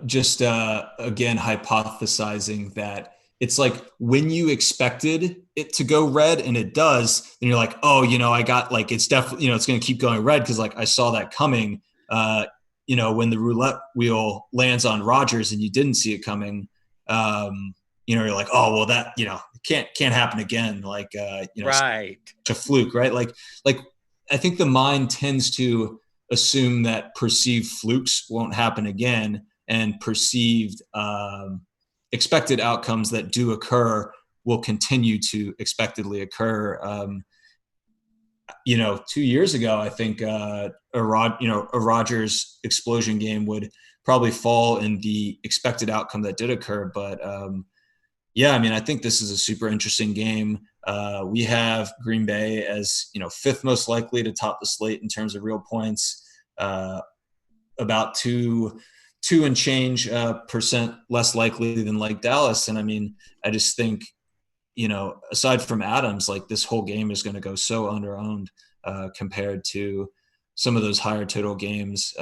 B: just again hypothesizing that it's like when you expected it to go red and it does, then you're like, oh, I got like it's definitely it's going to keep going red because like I saw that coming. When the roulette wheel lands on Rodgers and you didn't see it coming, you're like, oh well, that can't happen again. Like
A: right,
B: it's a fluke, right? Like I think the mind tends to assume that perceived flukes won't happen again, and perceived expected outcomes that do occur will continue to expectedly occur. 2 years ago, I think a Rodgers explosion game would probably fall in the expected outcome that did occur. But I think this is a super interesting game. We have Green Bay as 5th most likely to top the slate in terms of real points. About two and change percent less likely than like Dallas. And I mean, I just think, aside from Adams, like this whole game is going to go so under-owned compared to some of those higher total games,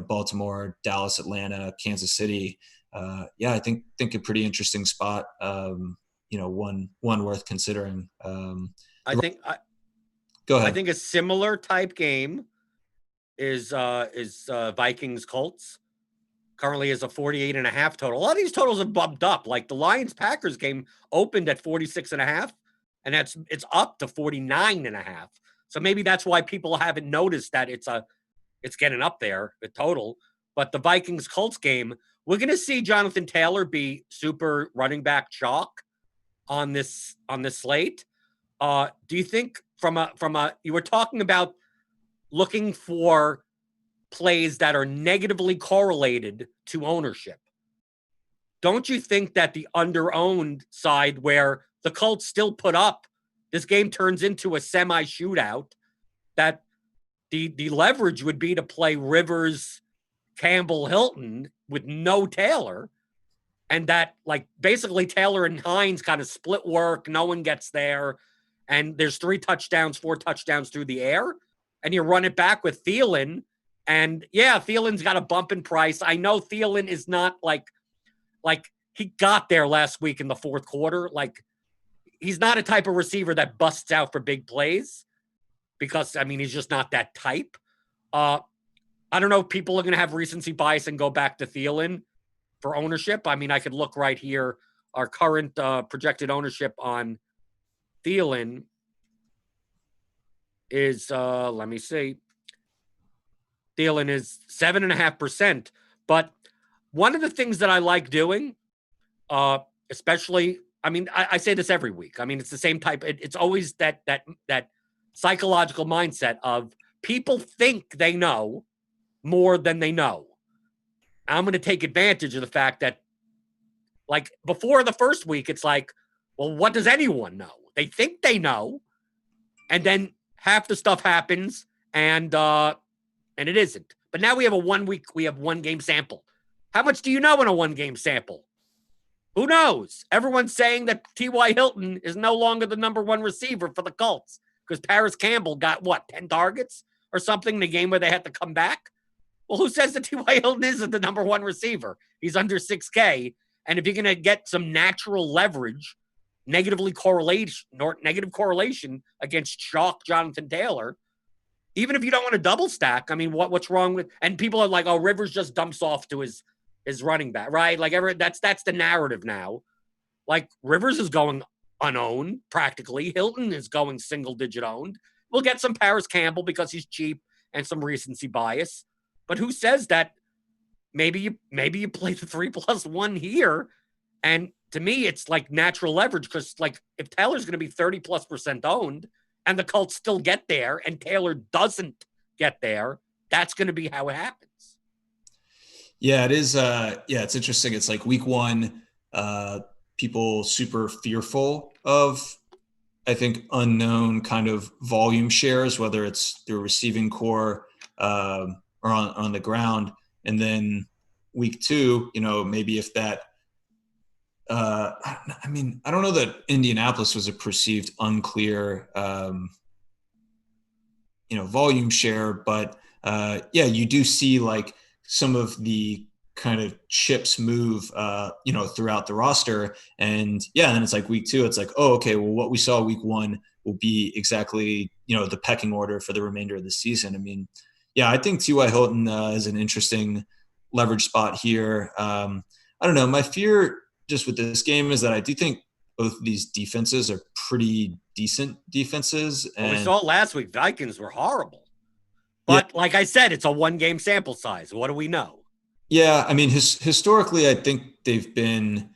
B: Baltimore, Dallas, Atlanta, Kansas City. I think a pretty interesting spot, one worth considering.
A: Go ahead. I think a similar type game is Vikings Colts. Currently is a 48.5 total. A lot of these totals have bumped up. Like the Lions Packers game opened at 46.5, and it's up to 49.5. So maybe that's why people haven't noticed that it's getting up there, the total. But the Vikings Colts game, we're going to see Jonathan Taylor be super running back chalk on this slate. Do you think you were talking about looking for plays that are negatively correlated to ownership? Don't you think that the under-owned side, where the Colts still put up, this game turns into a semi-shootout, that the leverage would be to play Rivers, Campbell, Hilton with no Taylor, and that like basically Taylor and Hines kind of split work, no one gets there, and there's 4 touchdowns through the air, and you run it back with Thielen. And Thielen's got a bump in price. I know Thielen is not like he got there last week in the 4th quarter. Like he's not a type of receiver that busts out for big plays because, I mean, he's just not that type. I don't know if people are going to have recency bias and go back to Thielen for ownership. I mean, I could look right here. Our current projected ownership on Thielen is, let me see. Thielen is 7.5%. But one of the things that I like doing, especially, I mean, I say this every week. I mean, it's the same type. It's always that psychological mindset of people think they know more than they know. I'm going to take advantage of the fact that, like, before the first week, it's like, well, what does anyone know? They think they know, and then half the stuff happens, and it isn't. But now we have we have 1 game sample. How much do you know in a 1 game sample? Who knows? Everyone's saying that T.Y. Hilton is no longer the number 1 receiver for the Colts because Paris Campbell got 10 targets or something in the game where they had to come back. Well, who says that T.Y. Hilton isn't the number 1 receiver? He's under 6K. And if you're going to get some natural leverage, negative correlation against chalk Jonathan Taylor, even if you don't want to double stack, I mean, what's wrong with? And people are like, "Oh, Rivers just dumps off to his running back," right? Like that's the narrative now. Like Rivers is going unowned practically. Hilton is going single digit owned. We'll get some Paris Campbell because he's cheap and some recency bias. But who says that? Maybe you play the 3+1 here, and to me, it's like natural leverage because like if Taylor's going to be 30+% owned. And the Colts still get there, and Taylor doesn't get there, that's going to be how it happens.
B: Yeah, it is. It's interesting. It's like week one, people super fearful of, I think, unknown kind of volume shares, whether it's through receiving core or on the ground. And then week two, maybe if that, I don't know that Indianapolis was a perceived unclear, volume share, but you do see like some of the kind of chips move, throughout the roster. And then it's like week two, it's like, oh, okay, well, what we saw week one will be exactly, the pecking order for the remainder of the season. I mean, I think T.Y. Hilton is an interesting leverage spot here. I don't know. My fear just with this game is that I do think both of these defenses are pretty decent defenses. And
A: we saw it last week. Vikings were horrible. But like I said, it's a one-game sample size. What do we know?
B: Yeah, I mean, historically, I think they've been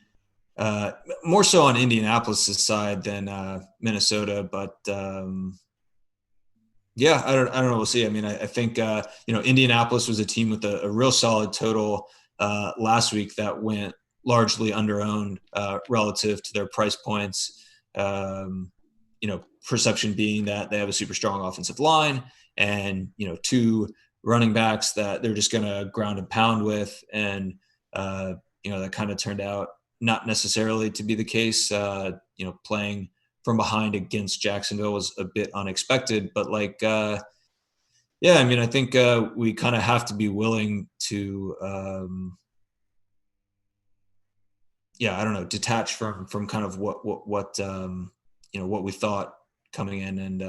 B: more so on Indianapolis' side than Minnesota. But I don't know. We'll see. I mean, I think Indianapolis was a team with a real solid total last week that went largely underowned relative to their price points. Perception being that they have a super strong offensive line and, two running backs that they're just going to ground and pound with. And, that kind of turned out not necessarily to be the case. Playing from behind against Jacksonville was a bit unexpected, but I think we kind of have to be willing to, detach from kind of what we thought coming in. And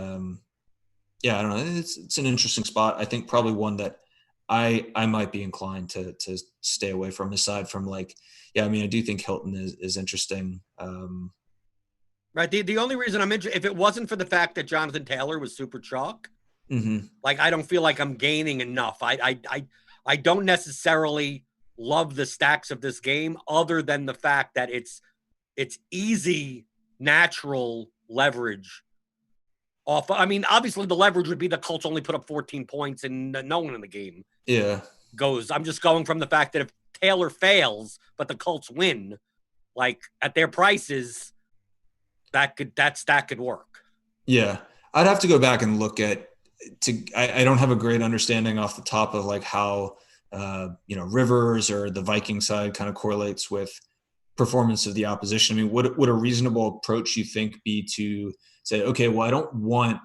B: I don't know. It's an interesting spot. I think probably one that I might be inclined to stay away from, aside from I do think Hilton is interesting.
A: Right. The only reason I'm interested, if it wasn't for the fact that Jonathan Taylor was super chalk, I don't feel like I'm gaining enough. I don't necessarily love the stacks of this game, other than the fact that it's easy, natural leverage off. I mean, obviously the leverage would be the Colts only put up 14 points and no one in the game goes. I'm just going from the fact that if Taylor fails, but the Colts win, at their prices, that stack could work.
B: Yeah. I'd have to go back and look at, I don't have a great understanding off the top of how, Rivers or the Viking side kind of correlates with performance of the opposition. I mean, would a reasonable approach, you think, be to say, okay, well, I don't want,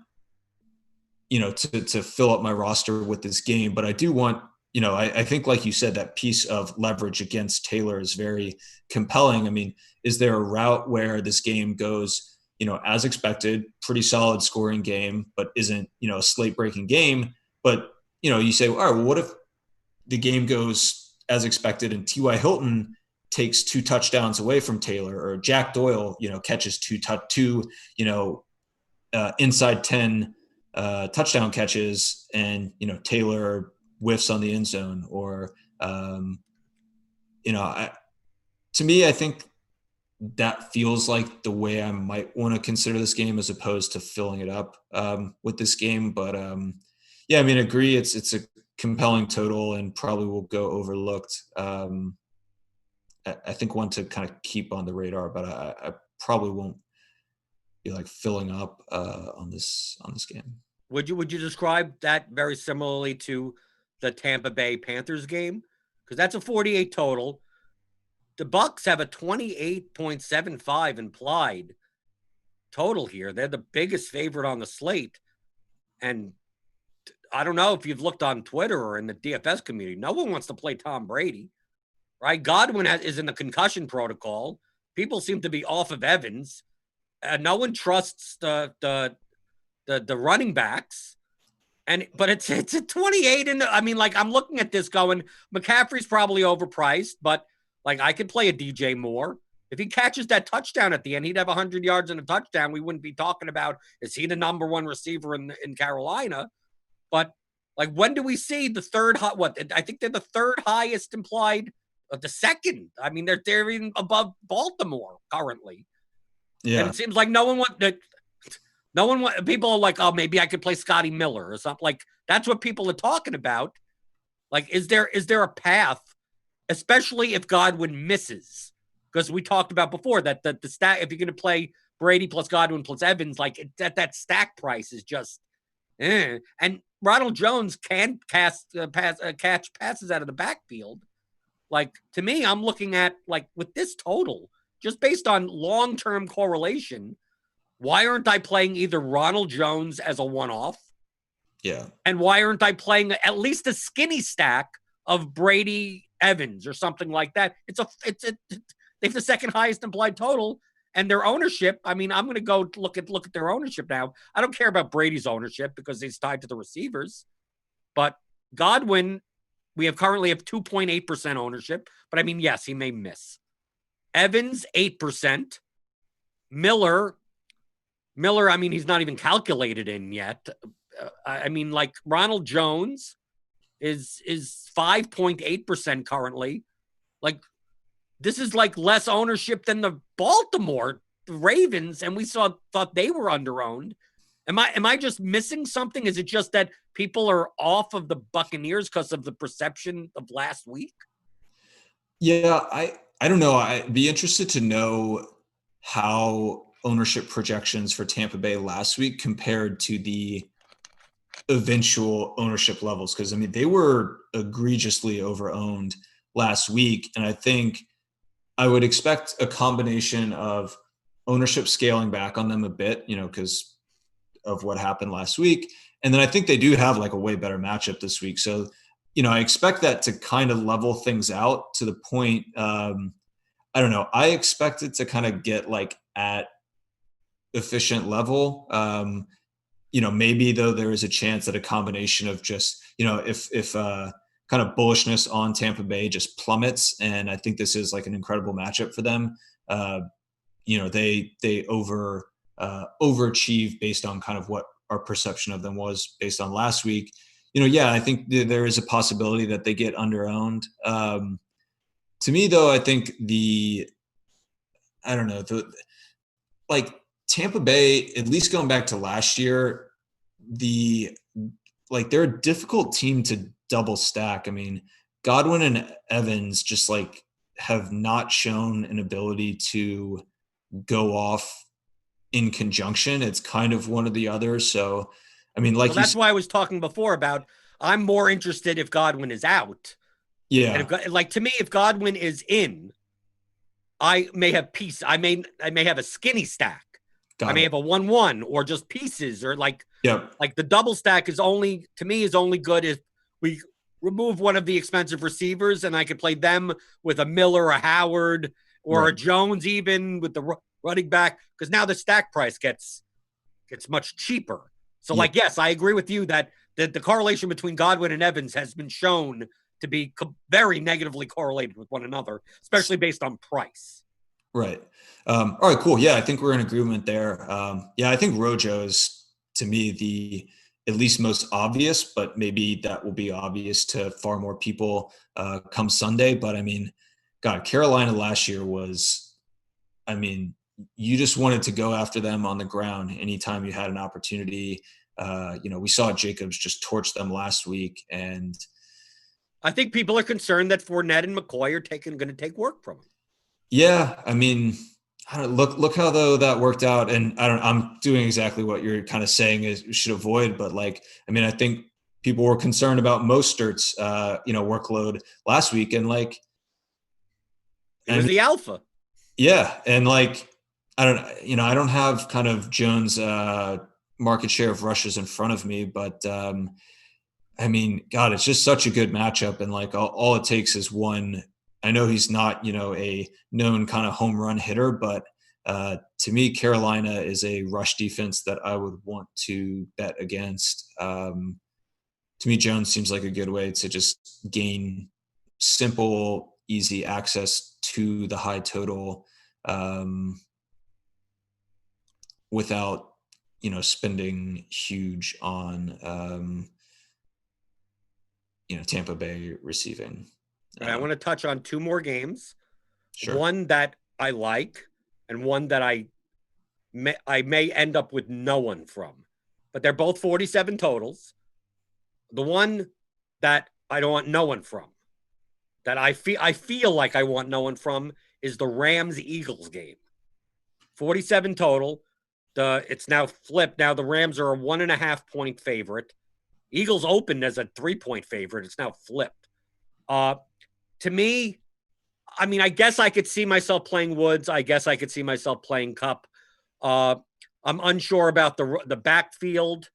B: to fill up my roster with this game, but I do want, I think, like you said, that piece of leverage against Taylor is very compelling. I mean, is there a route where this game goes, as expected, pretty solid scoring game, but isn't, a slate breaking game? But, you say, all right, well, what if the game goes as expected and T.Y. Hilton takes 2 touchdowns away from Taylor, or Jack Doyle, catches two inside 10 touchdown catches, and, Taylor whiffs on the end zone, or, to me, I think that feels like the way I might want to consider this game, as opposed to filling it up with this game. But I agree. It's a compelling total and probably will go overlooked. I think one to kind of keep on the radar, but I probably won't be filling up on this game.
A: Would you describe that very similarly to the Tampa Bay Panthers game? Because that's a 48 total. The Bucs have a 28.75 implied total here. They're the biggest favorite on the slate. And I don't know if you've looked on Twitter or in the DFS community, no one wants to play Tom Brady, right? Godwin is in the concussion protocol. People seem to be off of Evans. No one trusts the running backs. But it's a 28. And I'm looking at this going, McCaffrey's probably overpriced, but I could play a DJ Moore. If he catches that touchdown at the end, he'd have 100 yards and a touchdown. We wouldn't be talking about, is he the number one receiver in Carolina? But when do we see the third? I think they're the third highest implied, the second. I mean, they're even above Baltimore currently.
B: Yeah,
A: and it seems like no one No one people are like, oh, maybe I could play Scotty Miller or something. Like, that's what people are talking about. Like, is there a path, especially if Godwin misses? Because we talked about before that the stack, if you're going to play Brady plus Godwin plus Evans, like that stack price is just, And Ronald Jones can catch passes out of the backfield. Like, to me, I'm looking at, like, with this total, just based on long-term correlation, why aren't I playing either Ronald Jones as a one-off?
B: Yeah.
A: And why aren't I playing at least a skinny stack of Brady Evans or something like that? They have the second highest implied total, and their ownership. I mean, I'm going to go look at their ownership now. I don't care about Brady's ownership because he's tied to the receivers, but Godwin, we currently have 2.8% ownership. But I mean, yes, he may miss. Evans 8%. Miller. I mean, he's not even calculated in yet. I mean, like, Ronald Jones is 5.8% currently. Like, this is like less ownership than the Baltimore Ravens, and we thought they were underowned. Am I just missing something? Is it just that people are off of the Buccaneers because of the perception of last week?
B: Yeah, I don't know. I'd be interested to know how ownership projections for Tampa Bay last week compared to the eventual ownership levels, because I mean they were egregiously overowned last week, and I think I would expect a combination of ownership scaling back on them a bit, because of what happened last week, and then I think they do have like a way better matchup this week. So, I expect that to kind of level things out to the point. I don't know. I expect it to kind of get like at efficient level. Maybe though there is a chance that a combination of just, if kind of bullishness on Tampa Bay just plummets, and I think this is like an incredible matchup for them. They overachieve based on kind of what our perception of them was based on last week. I think there is a possibility that they get underowned. To me though, I think like Tampa Bay, at least going back to last year, they're a difficult team to double stack. I mean, Godwin and Evans just like have not shown an ability to go off in conjunction. It's kind of one or the other. So, I mean,
A: that's why I was talking before about I'm more interested if Godwin is out.
B: Yeah.
A: And to me, if Godwin is in, I may have I may have a skinny stack. I may have a 1-1 or just pieces, or like the double stack is only good if we remove one of the expensive receivers, and I could play them with a Miller, a Howard, or a Jones, even with the running back, because now the stack price gets much cheaper. So yes, I agree with you that the correlation between Godwin and Evans has been shown to be very negatively correlated with one another, especially based on price.
B: Right. All right, cool. Yeah, I think we're in agreement there. I think Rojo is, to me, the at least most obvious, but maybe that will be obvious to far more people come Sunday. But I mean, God, Carolina last year was, I mean, you just wanted to go after them on the ground anytime you had an opportunity. We saw Jacobs just torch them last week, and
A: I think people are concerned that Fournette and McCoy are going to take work from him.
B: Yeah, I mean, look how though that worked out, and I'm doing exactly what you're kind of saying is we should avoid, but like, I mean, I think people were concerned about Mostert's workload last week, and like
A: it was the alpha.
B: Yeah, and like I don't have kind of Jones' market share of rushes in front of me, but I mean, God, it's just such a good matchup, and like all it takes is one. I know he's not, a known kind of home run hitter, but to me, Carolina is a rush defense that I would want to bet against. To me, Jones seems like a good way to just gain simple, easy access to the high total without, spending huge on, Tampa Bay receiving.
A: I want to touch on two more games.
B: Sure.
A: One that I like and one that I I may end up with no one from. But they're both 47 totals. The one that I don't want no one from, that I feel like I want no one from, is the Rams-Eagles game. 47 total. It's now flipped. Now the Rams are a 1.5-point favorite. Eagles opened as a 3-point favorite. It's now flipped. To me, I mean, I guess I could see myself playing Woods. I guess I could see myself playing Kupp. I'm unsure about the backfield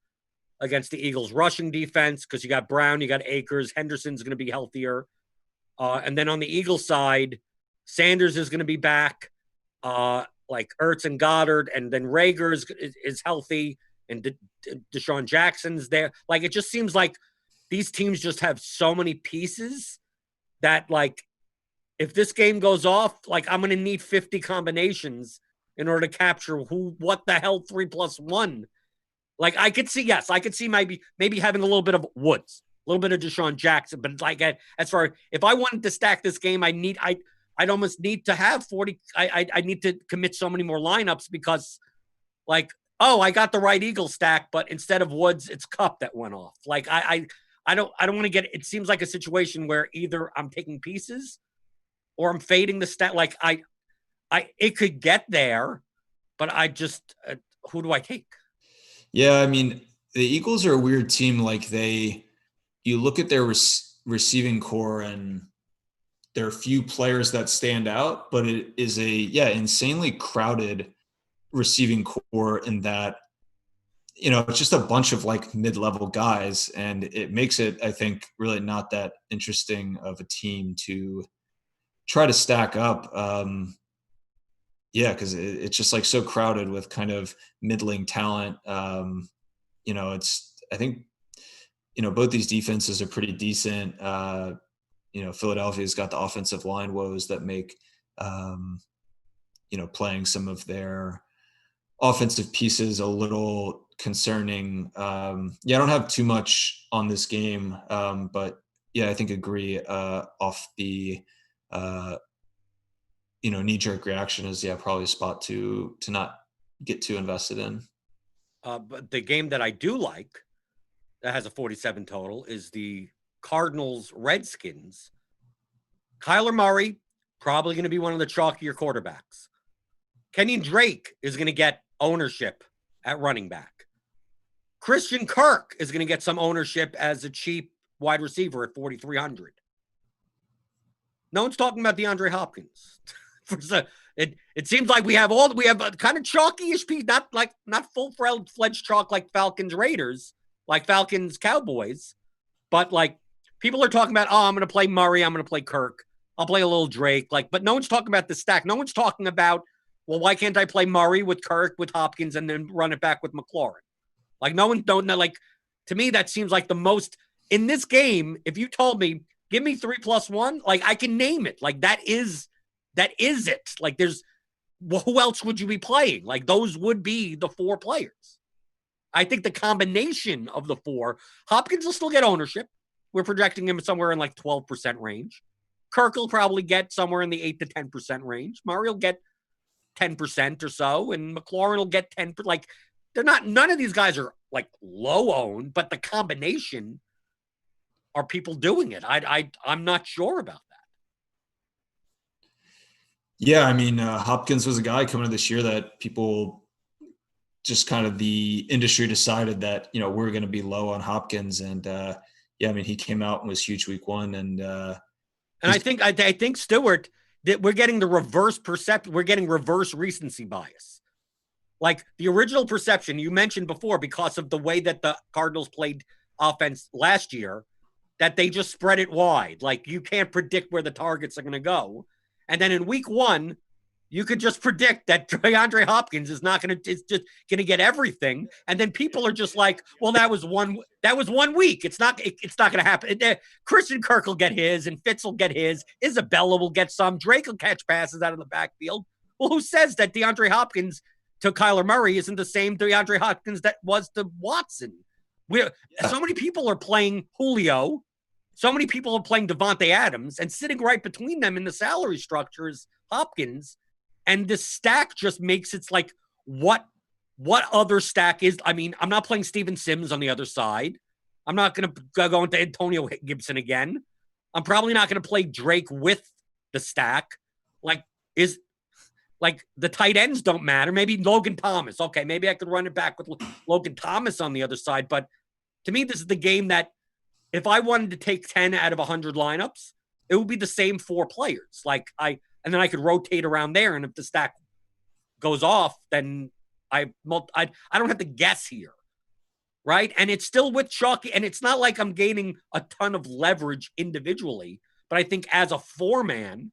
A: against the Eagles' rushing defense because you got Brown, you got Akers. Henderson's going to be healthier. And then on the Eagles side, Sanders is going to be back, like Ertz and Goddard, and then Rager is healthy, and Deshaun Jackson's there. Like, it just seems like these teams just have so many pieces that, like, if this game goes off, like, I'm going to need 50 combinations in order to capture what the hell 3+1. Like, I could see maybe having a little bit of Woods, a little bit of Deshaun Jackson, but like, as far if I wanted to stack this game, I'd almost need to have 40. I need to commit so many more lineups because, like, oh, I got the right Eagle stack, but instead of Woods, it's Kupp that went off. Like, I don't want to get. It seems like a situation where either I'm taking pieces or I'm fading the stack. Like, it could get there, but I just who do I take?
B: Yeah, I mean, the Eagles are a weird team. Like, you look at their receiving core and there are a few players that stand out, but it is insanely crowded receiving core in that, it's just a bunch of like mid-level guys, and it makes it, I think, really not that interesting of a team to try to stack up. Because it's just like so crowded with kind of middling talent. I think, both these defenses are pretty decent. Philadelphia's got the offensive line woes that make, playing some of their offensive pieces a little concerning. I don't have too much on this game, but I think agree off the, knee-jerk reaction is probably a spot to not get too invested in.
A: But the game that I do like that has a 47 total is the Cardinals Redskins. Kyler Murray, probably going to be one of the chalkier quarterbacks. Kenyon Drake is going to get ownership at running back. Christian Kirk is going to get some ownership as a cheap wide receiver at 4,300. No one's talking about DeAndre Hopkins. It seems like we have a kind of chalky-ish piece, not full-fledged chalk like Falcons Raiders, like Falcons Cowboys, but like people are talking about, I'm going to play Murray, I'm going to play Kirk, I'll play a little Drake, but no one's talking about the stack. No one's talking about, well, why can't I play Murray with Kirk, with Hopkins, and then run it back with McLaurin? Like, no one don't know. Like, to me, that seems like the most in this game. If you told me, give me 3+1, like, I can name it. Like, that is it. Like, who else would you be playing? Like, those would be the 4 players. I think the combination of the 4, Hopkins will still get ownership. We're projecting him somewhere in like 12% range. Kirk will probably get somewhere in the 8 to 10% range. Murray will get 10% or so, and McLaurin will get 10%. Like, none of these guys are like low owned, but the combination are people doing it. I'm not sure about that.
B: Yeah, I mean, Hopkins was a guy coming to this year that people just kind of the industry decided that, we're going to be low on Hopkins. And I mean, he came out and was huge week 1. And
A: I think Stewart, that we're getting the reverse perception. We're getting reverse recency bias. Like the original perception you mentioned before, because of the way that the Cardinals played offense last year, that they just spread it wide. Like, you can't predict where the targets are going to go. And then in week 1, you could just predict that DeAndre Hopkins is just going to get everything. And then people are just like, well, that was one week. It's not going to happen. Christian Kirk will get his, and Fitz will get his. Isabella will get some. Drake will catch passes out of the backfield. Well, who says that DeAndre Hopkins to Kyler Murray isn't the same DeAndre Hopkins that was to Watson? So many people are playing Julio. So many people are playing Devontae Adams, and sitting right between them in the salary structures, Hopkins. And the stack just makes it like, what other stack is. I mean, I'm not playing Steven Sims on the other side. I'm not going to go into Antonio Gibson again. I'm probably not going to play Drake with the stack. Like the tight ends don't matter. Maybe Logan Thomas. Okay, maybe I could run it back with Logan Thomas on the other side. But to me, this is the game that if I wanted to take 10 out of 100 lineups, it would be the same 4 players. And then I could rotate around there. And if the stack goes off, then I don't have to guess here. Right. And it's still with chalky. And it's not like I'm gaining a ton of leverage individually. But I think as a 4-man,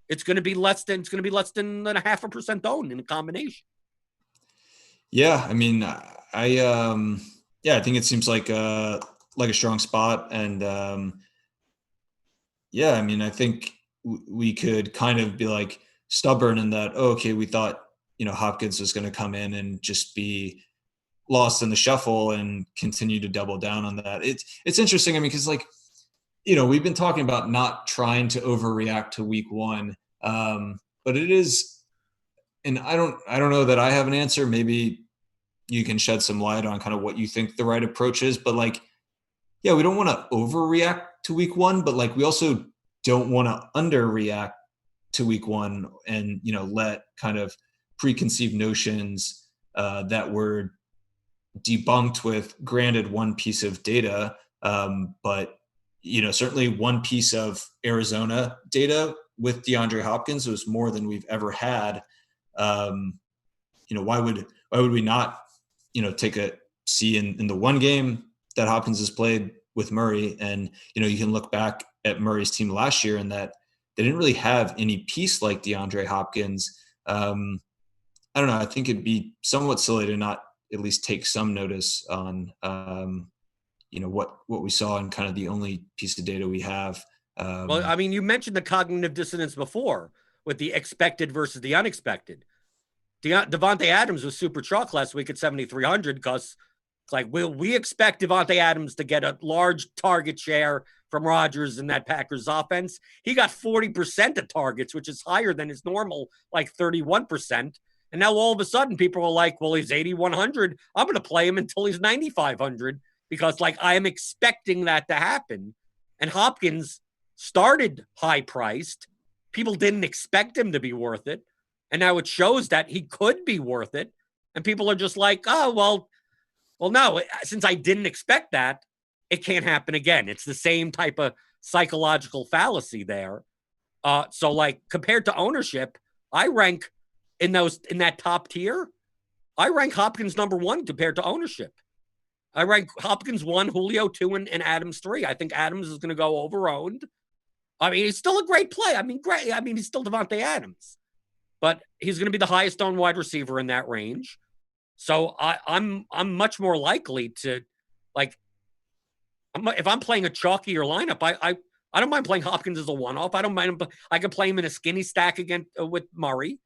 A: it's going to be less than a 0.5% owned in a combination.
B: Yeah. I mean, I think it seems like a strong spot. And I mean, I think we could kind of be like stubborn in that, okay, we thought, Hopkins was going to come in and just be lost in the shuffle and continue to double down on that. It's interesting. I mean, because we've been talking about not trying to overreact to week 1. But it is, and I don't know that I have an answer. Maybe you can shed some light on kind of what you think the right approach is, but we don't want to overreact to week 1, but we also don't want to underreact to week 1 and, let kind of preconceived notions, that were debunked with, granted, one piece of data, but certainly one piece of Arizona data with DeAndre Hopkins was more than we've ever had. Why would we not take a see in the one game that Hopkins has played with Murray, and you can look back at Murray's team last year and that they didn't really have any piece like DeAndre Hopkins. I don't know. I think it'd be somewhat silly to not at least take some notice on, what we saw and kind of the only piece of data we have.
A: Well, I mean, you mentioned the cognitive dissonance before with the expected versus the unexpected. Devontae Adams was super chalk last week at 7,300 because we expect Devontae Adams to get a large target share from Rodgers in that Packers offense. He got 40% of targets, which is higher than his normal 31%. And now all of a sudden people are like, well, he's 8,100. I'm going to play him until he's 9,500 because I am expecting that to happen. And Hopkins started high priced. People didn't expect him to be worth it. And now it shows that he could be worth it. And people are just like, oh, well, no, since I didn't expect that, it can't happen again. It's the same type of psychological fallacy there. So compared to ownership, I rank in that top tier. I rank Hopkins number 1 compared to ownership. I rank Hopkins 1, Julio 2, and Adams 3. I think Adams is going to go over-owned. I mean, he's still a great play. I mean, great. I mean, he's still Devontae Adams, but he's going to be the highest owned wide receiver in that range. So I'm much more likely to if I'm playing a chalkier lineup, I don't mind playing Hopkins as a one-off. I don't mind. I could play him in a skinny stack with Murray.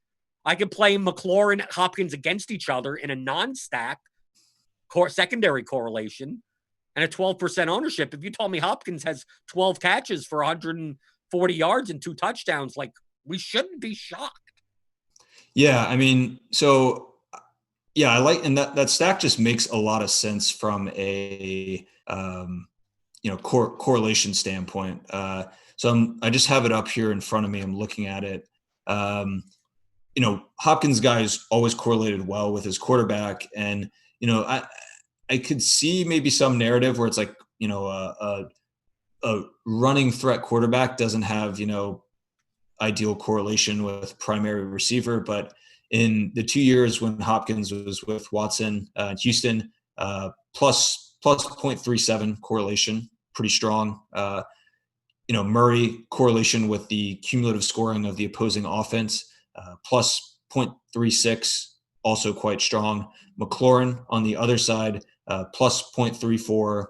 A: I could play McLaurin and Hopkins against each other in a non-stack secondary correlation and a 12% ownership. If you told me Hopkins has 12 catches for 140 yards and 2 touchdowns, we shouldn't be shocked.
B: Yeah, I mean, so I like, and that stack just makes a lot of sense from a correlation standpoint. So I just have it up here in front of me. I'm looking at it. Hopkins guys always correlated well with his quarterback, and I could see maybe some narrative where it's a running threat quarterback doesn't have ideal correlation with primary receiver, but in the 2 years when Hopkins was with Watson in Houston, plus 0.37 correlation, pretty strong. Murray correlation with the cumulative scoring of the opposing offense, plus 0.36, also quite strong. McLaurin on the other side, plus 0.34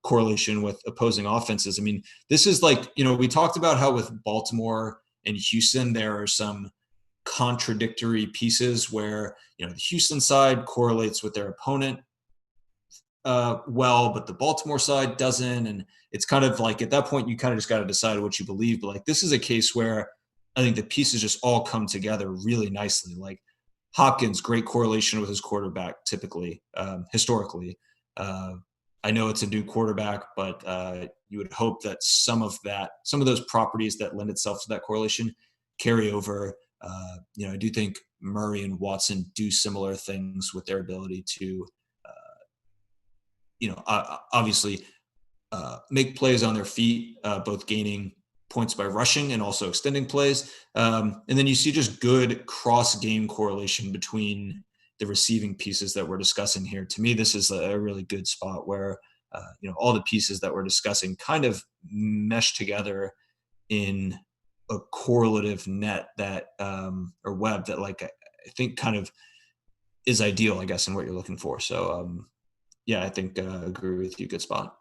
B: correlation with opposing offenses. I mean, this is we talked about how with Baltimore and Houston, there are some contradictory pieces where, the Houston side correlates with their opponent well, but the Baltimore side doesn't. And it's kind of at that point, you kind of just got to decide what you believe. But this is a case where I think the pieces just all come together really nicely. Hopkins, great correlation with his quarterback, typically, historically. I know it's a new quarterback, but you would hope that some of those properties that lend itself to that correlation carry over. I do think Murray and Watson do similar things with their ability to, obviously make plays on their feet, both gaining points by rushing and also extending plays. And then you see just good cross-game correlation between the receiving pieces that we're discussing here. To me, this is a really good spot where, all the pieces that we're discussing kind of mesh together in a correlative net that, or web that, like, I think kind of is ideal, I guess, in what you're looking for. So, I think agree with you. Good spot.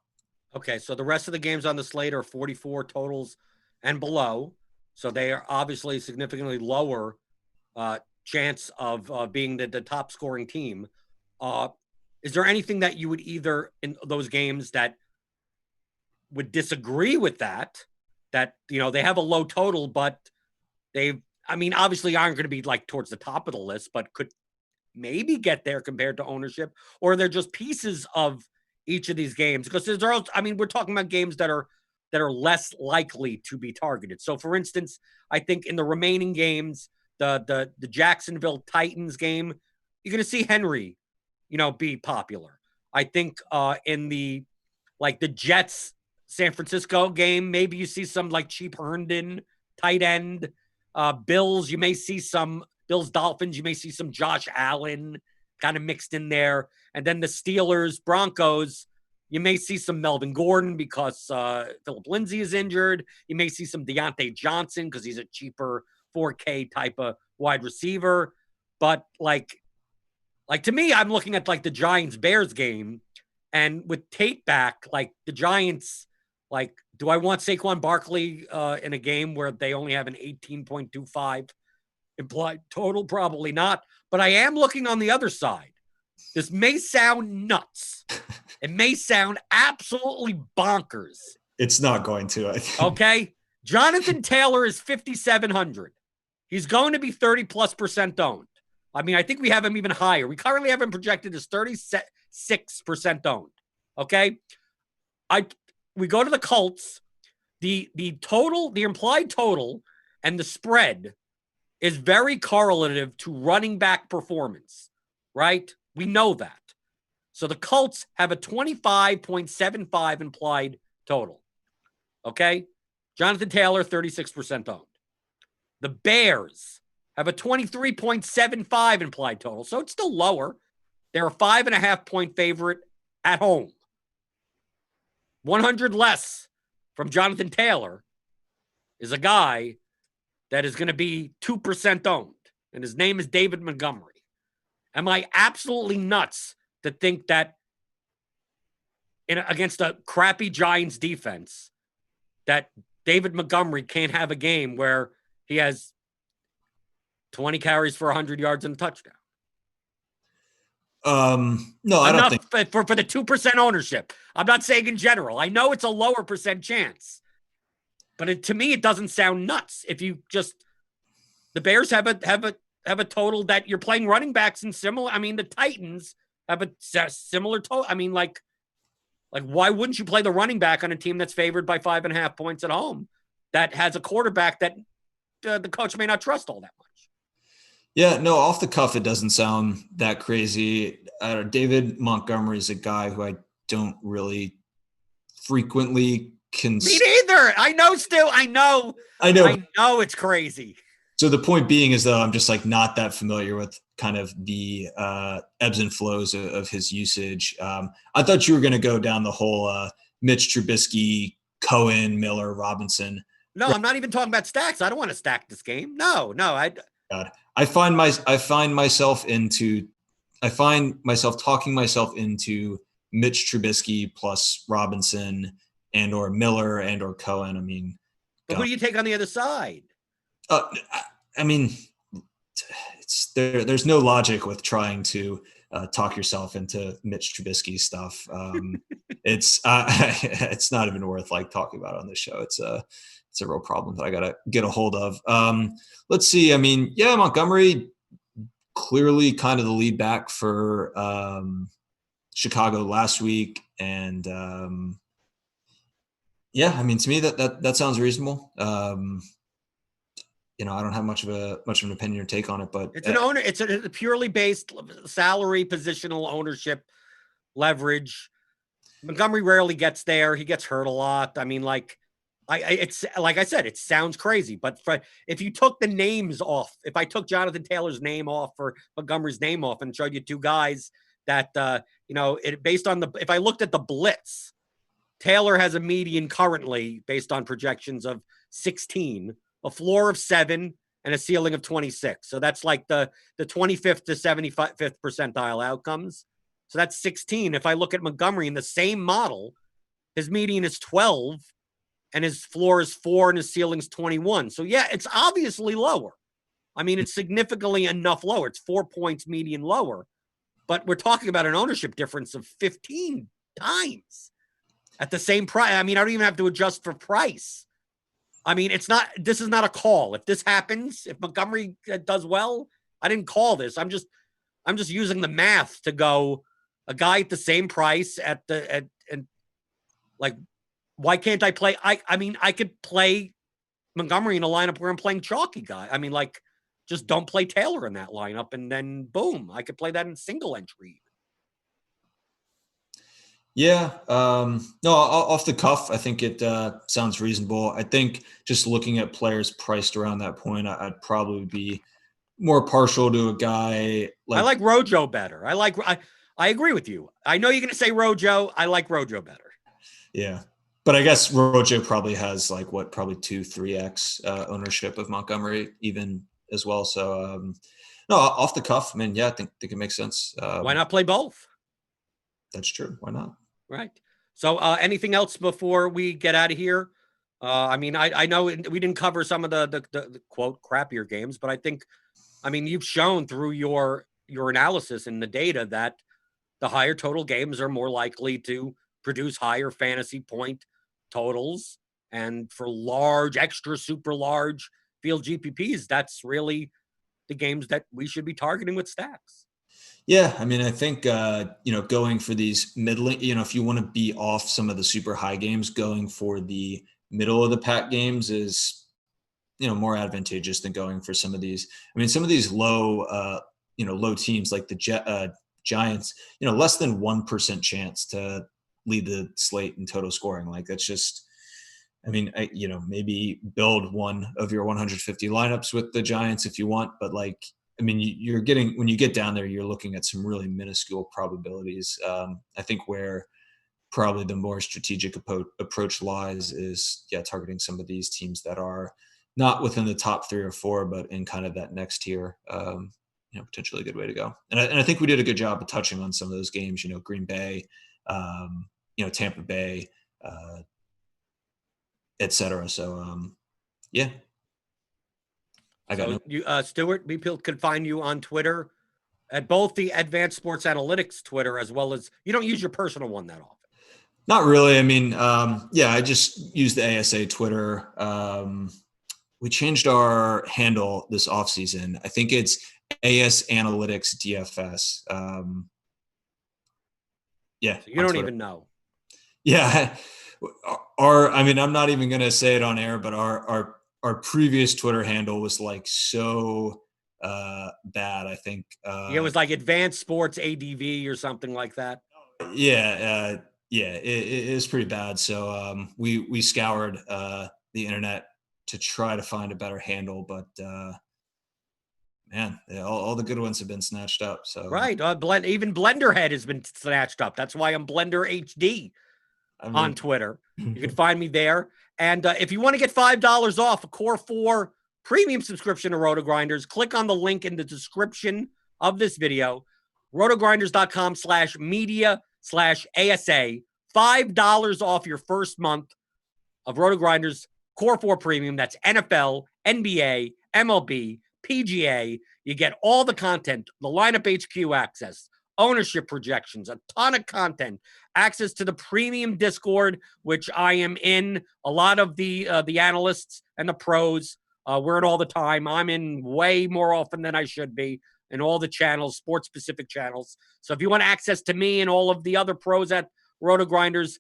A: Okay, so the rest of the games on the slate are 44 totals and below. So they are obviously significantly lower chance of being the top scoring team. Is there anything that you would either in those games that would disagree with that they have a low total, but obviously aren't going to be like towards the top of the list, but could maybe get there compared to ownership, or they're just pieces of each of these games? Because we're talking about games that are less likely to be targeted. So for instance, I think in the remaining games, the Jacksonville Titans game, you're going to see Henry, be popular. I think in the Jets San Francisco game, maybe you see some like cheap Herndon tight end. Bills, you may see some Bills Dolphins, you may see some Josh Allen kind of mixed in there. And then the Steelers Broncos, you may see some Melvin Gordon because Phillip Lindsay is injured. You may see some Deontay Johnson because he's a cheaper 4K type of wide receiver. But like to me, I'm looking at like the Giants Bears game, and with Tate back, like the Giants, like, do I want Saquon Barkley in a game where they only have an 18.25 implied total? Probably not. But I am looking on the other side. This may sound nuts. It may sound absolutely bonkers.
B: It's not going to, I think.
A: Okay. Jonathan Taylor is 5,700. He's going to be 30+% owned. I think we have him even higher. We currently have him projected as 36% owned. Okay. We go to the Colts. The total, the implied total and the spread is very correlative to running back performance, right? We know that. So the Colts have a 25.75 implied total. Okay? Jonathan Taylor, 36% owned. The Bears have a 23.75 implied total. So it's still lower. They're a 5.5-point favorite at home. 100 less from Jonathan Taylor is a guy that is going to be 2% owned, and his name is David Montgomery. Am I absolutely nuts to think that against a crappy Giants defense that David Montgomery can't have a game where he has 20 carries for 100 yards and a touchdown?
B: No, I don't think
A: for the 2% ownership. I'm not saying in general. I know it's a lower percent chance, but to me, it doesn't sound nuts. If you just, the Bears have a total that you're playing running backs in similar. The Titans have a similar total. Like why wouldn't you play the running back on a team that's favored by 5.5 points at home that has a quarterback that the coach may not trust all that much?
B: Yeah, no, off the cuff, it doesn't sound that crazy. David Montgomery is a guy who I don't really frequently consider.
A: Me neither. I know, Stu. I know it's crazy.
B: So the point being is, though, I'm just like not that familiar with kind of the ebbs and flows of his usage. I thought you were going to go down the whole Mitch Trubisky, Cohen, Miller, Robinson.
A: No, I'm not even talking about stacks. I don't want to stack this game. No.
B: I find myself talking myself into Mitch Trubisky plus Robinson and or Miller and or Cohen.
A: But who do you take on the other side?
B: There's no logic with trying to talk yourself into Mitch Trubisky stuff. It's not even worth like talking about on this show. It's a real problem that I got to get a hold of. Let's see. Montgomery, clearly kind of the lead back for Chicago last week. And yeah, I mean, to me that sounds reasonable. You know, I don't have much of an opinion or take on it, but
A: it's it's a purely based salary, positional ownership, leverage. Montgomery rarely gets there. He gets hurt a lot. I mean, like, it's like I said, it sounds crazy, but if you took the names off, if I took Jonathan Taylor's name off or Montgomery's name off and showed you two guys that, based on if I looked at the blitz, Taylor has a median currently based on projections of 16, a floor of 7, and a ceiling of 26. So that's like the 25th to 75th percentile outcomes. So that's 16. If I look at Montgomery in the same model, his median is 12 and his floor is 4 and his ceiling's 21. So yeah, it's obviously lower. I mean, it's significantly enough lower. It's 4 points median lower, but we're talking about an ownership difference of 15 times at the same price. I mean, I don't even have to adjust for price. I mean, this is not a call. If this happens, if Montgomery does well, I didn't call this. I'm just using the math to go a guy at the same price and like, why can't I play? I mean, I could play Montgomery in a lineup where I'm playing chalky guy. I mean, like, just don't play Taylor in that lineup, and then boom, I could play that in single entry.
B: Yeah. No, off the cuff, I think it sounds reasonable. I think just looking at players priced around that point, I'd probably be more partial to a guy like
A: I like Rojo better. I agree with you. I know you're going to say Rojo. I like Rojo better.
B: Yeah. But I guess Rojo probably has probably 2-3x ownership of Montgomery even as well. So no, off the cuff, I mean, yeah, I think it makes sense.
A: Why not play both?
B: That's true. Why not?
A: Right. So anything else before we get out of here? I mean, I know we didn't cover some of the quote crappier games, but I mean, you've shown through your analysis and the data that the higher total games are more likely to produce higher fantasy point totals. And for large, extra super large field GPPs, that's really the games that we should be targeting with stacks.
B: Yeah, I mean, I think going for these middling, if you want to be off some of the super high games, going for the middle of the pack games is more advantageous than going for some of these. I mean, some of these low teams like the Giants, less than 1% chance to lead the slate in total scoring. Like, that's just, I mean, maybe build one of your 150 lineups with the Giants if you want, but like, I mean, when you get down there, you're looking at some really minuscule probabilities. I think where probably the more strategic approach lies is, targeting some of these teams that are not within the top 3 or 4, but in kind of that next tier. Potentially a good way to go. And I think we did a good job of touching on some of those games. Green Bay, Tampa Bay, etc. So yeah.
A: Stuart, people can find you on Twitter at both the Advanced Sports Analytics Twitter, as well as, you don't use your personal one that often.
B: Not really. I mean, I just use the ASA Twitter. We changed our handle this offseason. I think it's AS Analytics DFS.
A: So you don't even know.
B: Yeah. I'm not even going to say it on air, but our previous Twitter handle was like so bad. I think
A: it was like Advanced Sports ADV or something like that.
B: Yeah, it is pretty bad. So we scoured the internet to try to find a better handle, but man, all the good ones have been snatched up. So
A: right, even Blenderhead has been snatched up. That's why I'm Blender HD on Twitter. You can find me there. And if you want to get $5 off a Core 4 premium subscription to RotoGrinders, click on the link in the description of this video, rotogrinders.com/media/ASA. $5 off your first month of RotoGrinders Core 4 Premium. That's NFL, NBA, MLB, PGA. You get all the content, the lineup HQ access, ownership projections, a ton of content, access to the premium Discord, which I am in. A lot of the analysts and the pros, we're in all the time. I'm in way more often than I should be. and all the channels, sports-specific channels. So if you want access to me and all of the other pros at RotoGrinders,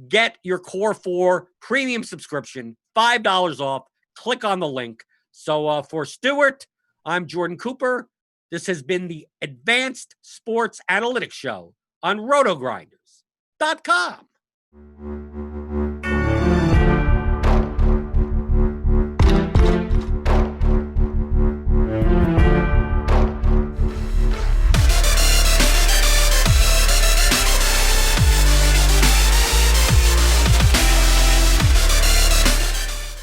A: get your Core 4 premium subscription, $5 off. Click on the link. So for Stuart, I'm Jordan Cooper. This has been the Advanced Sports Analytics Show on RotoGrinders.com.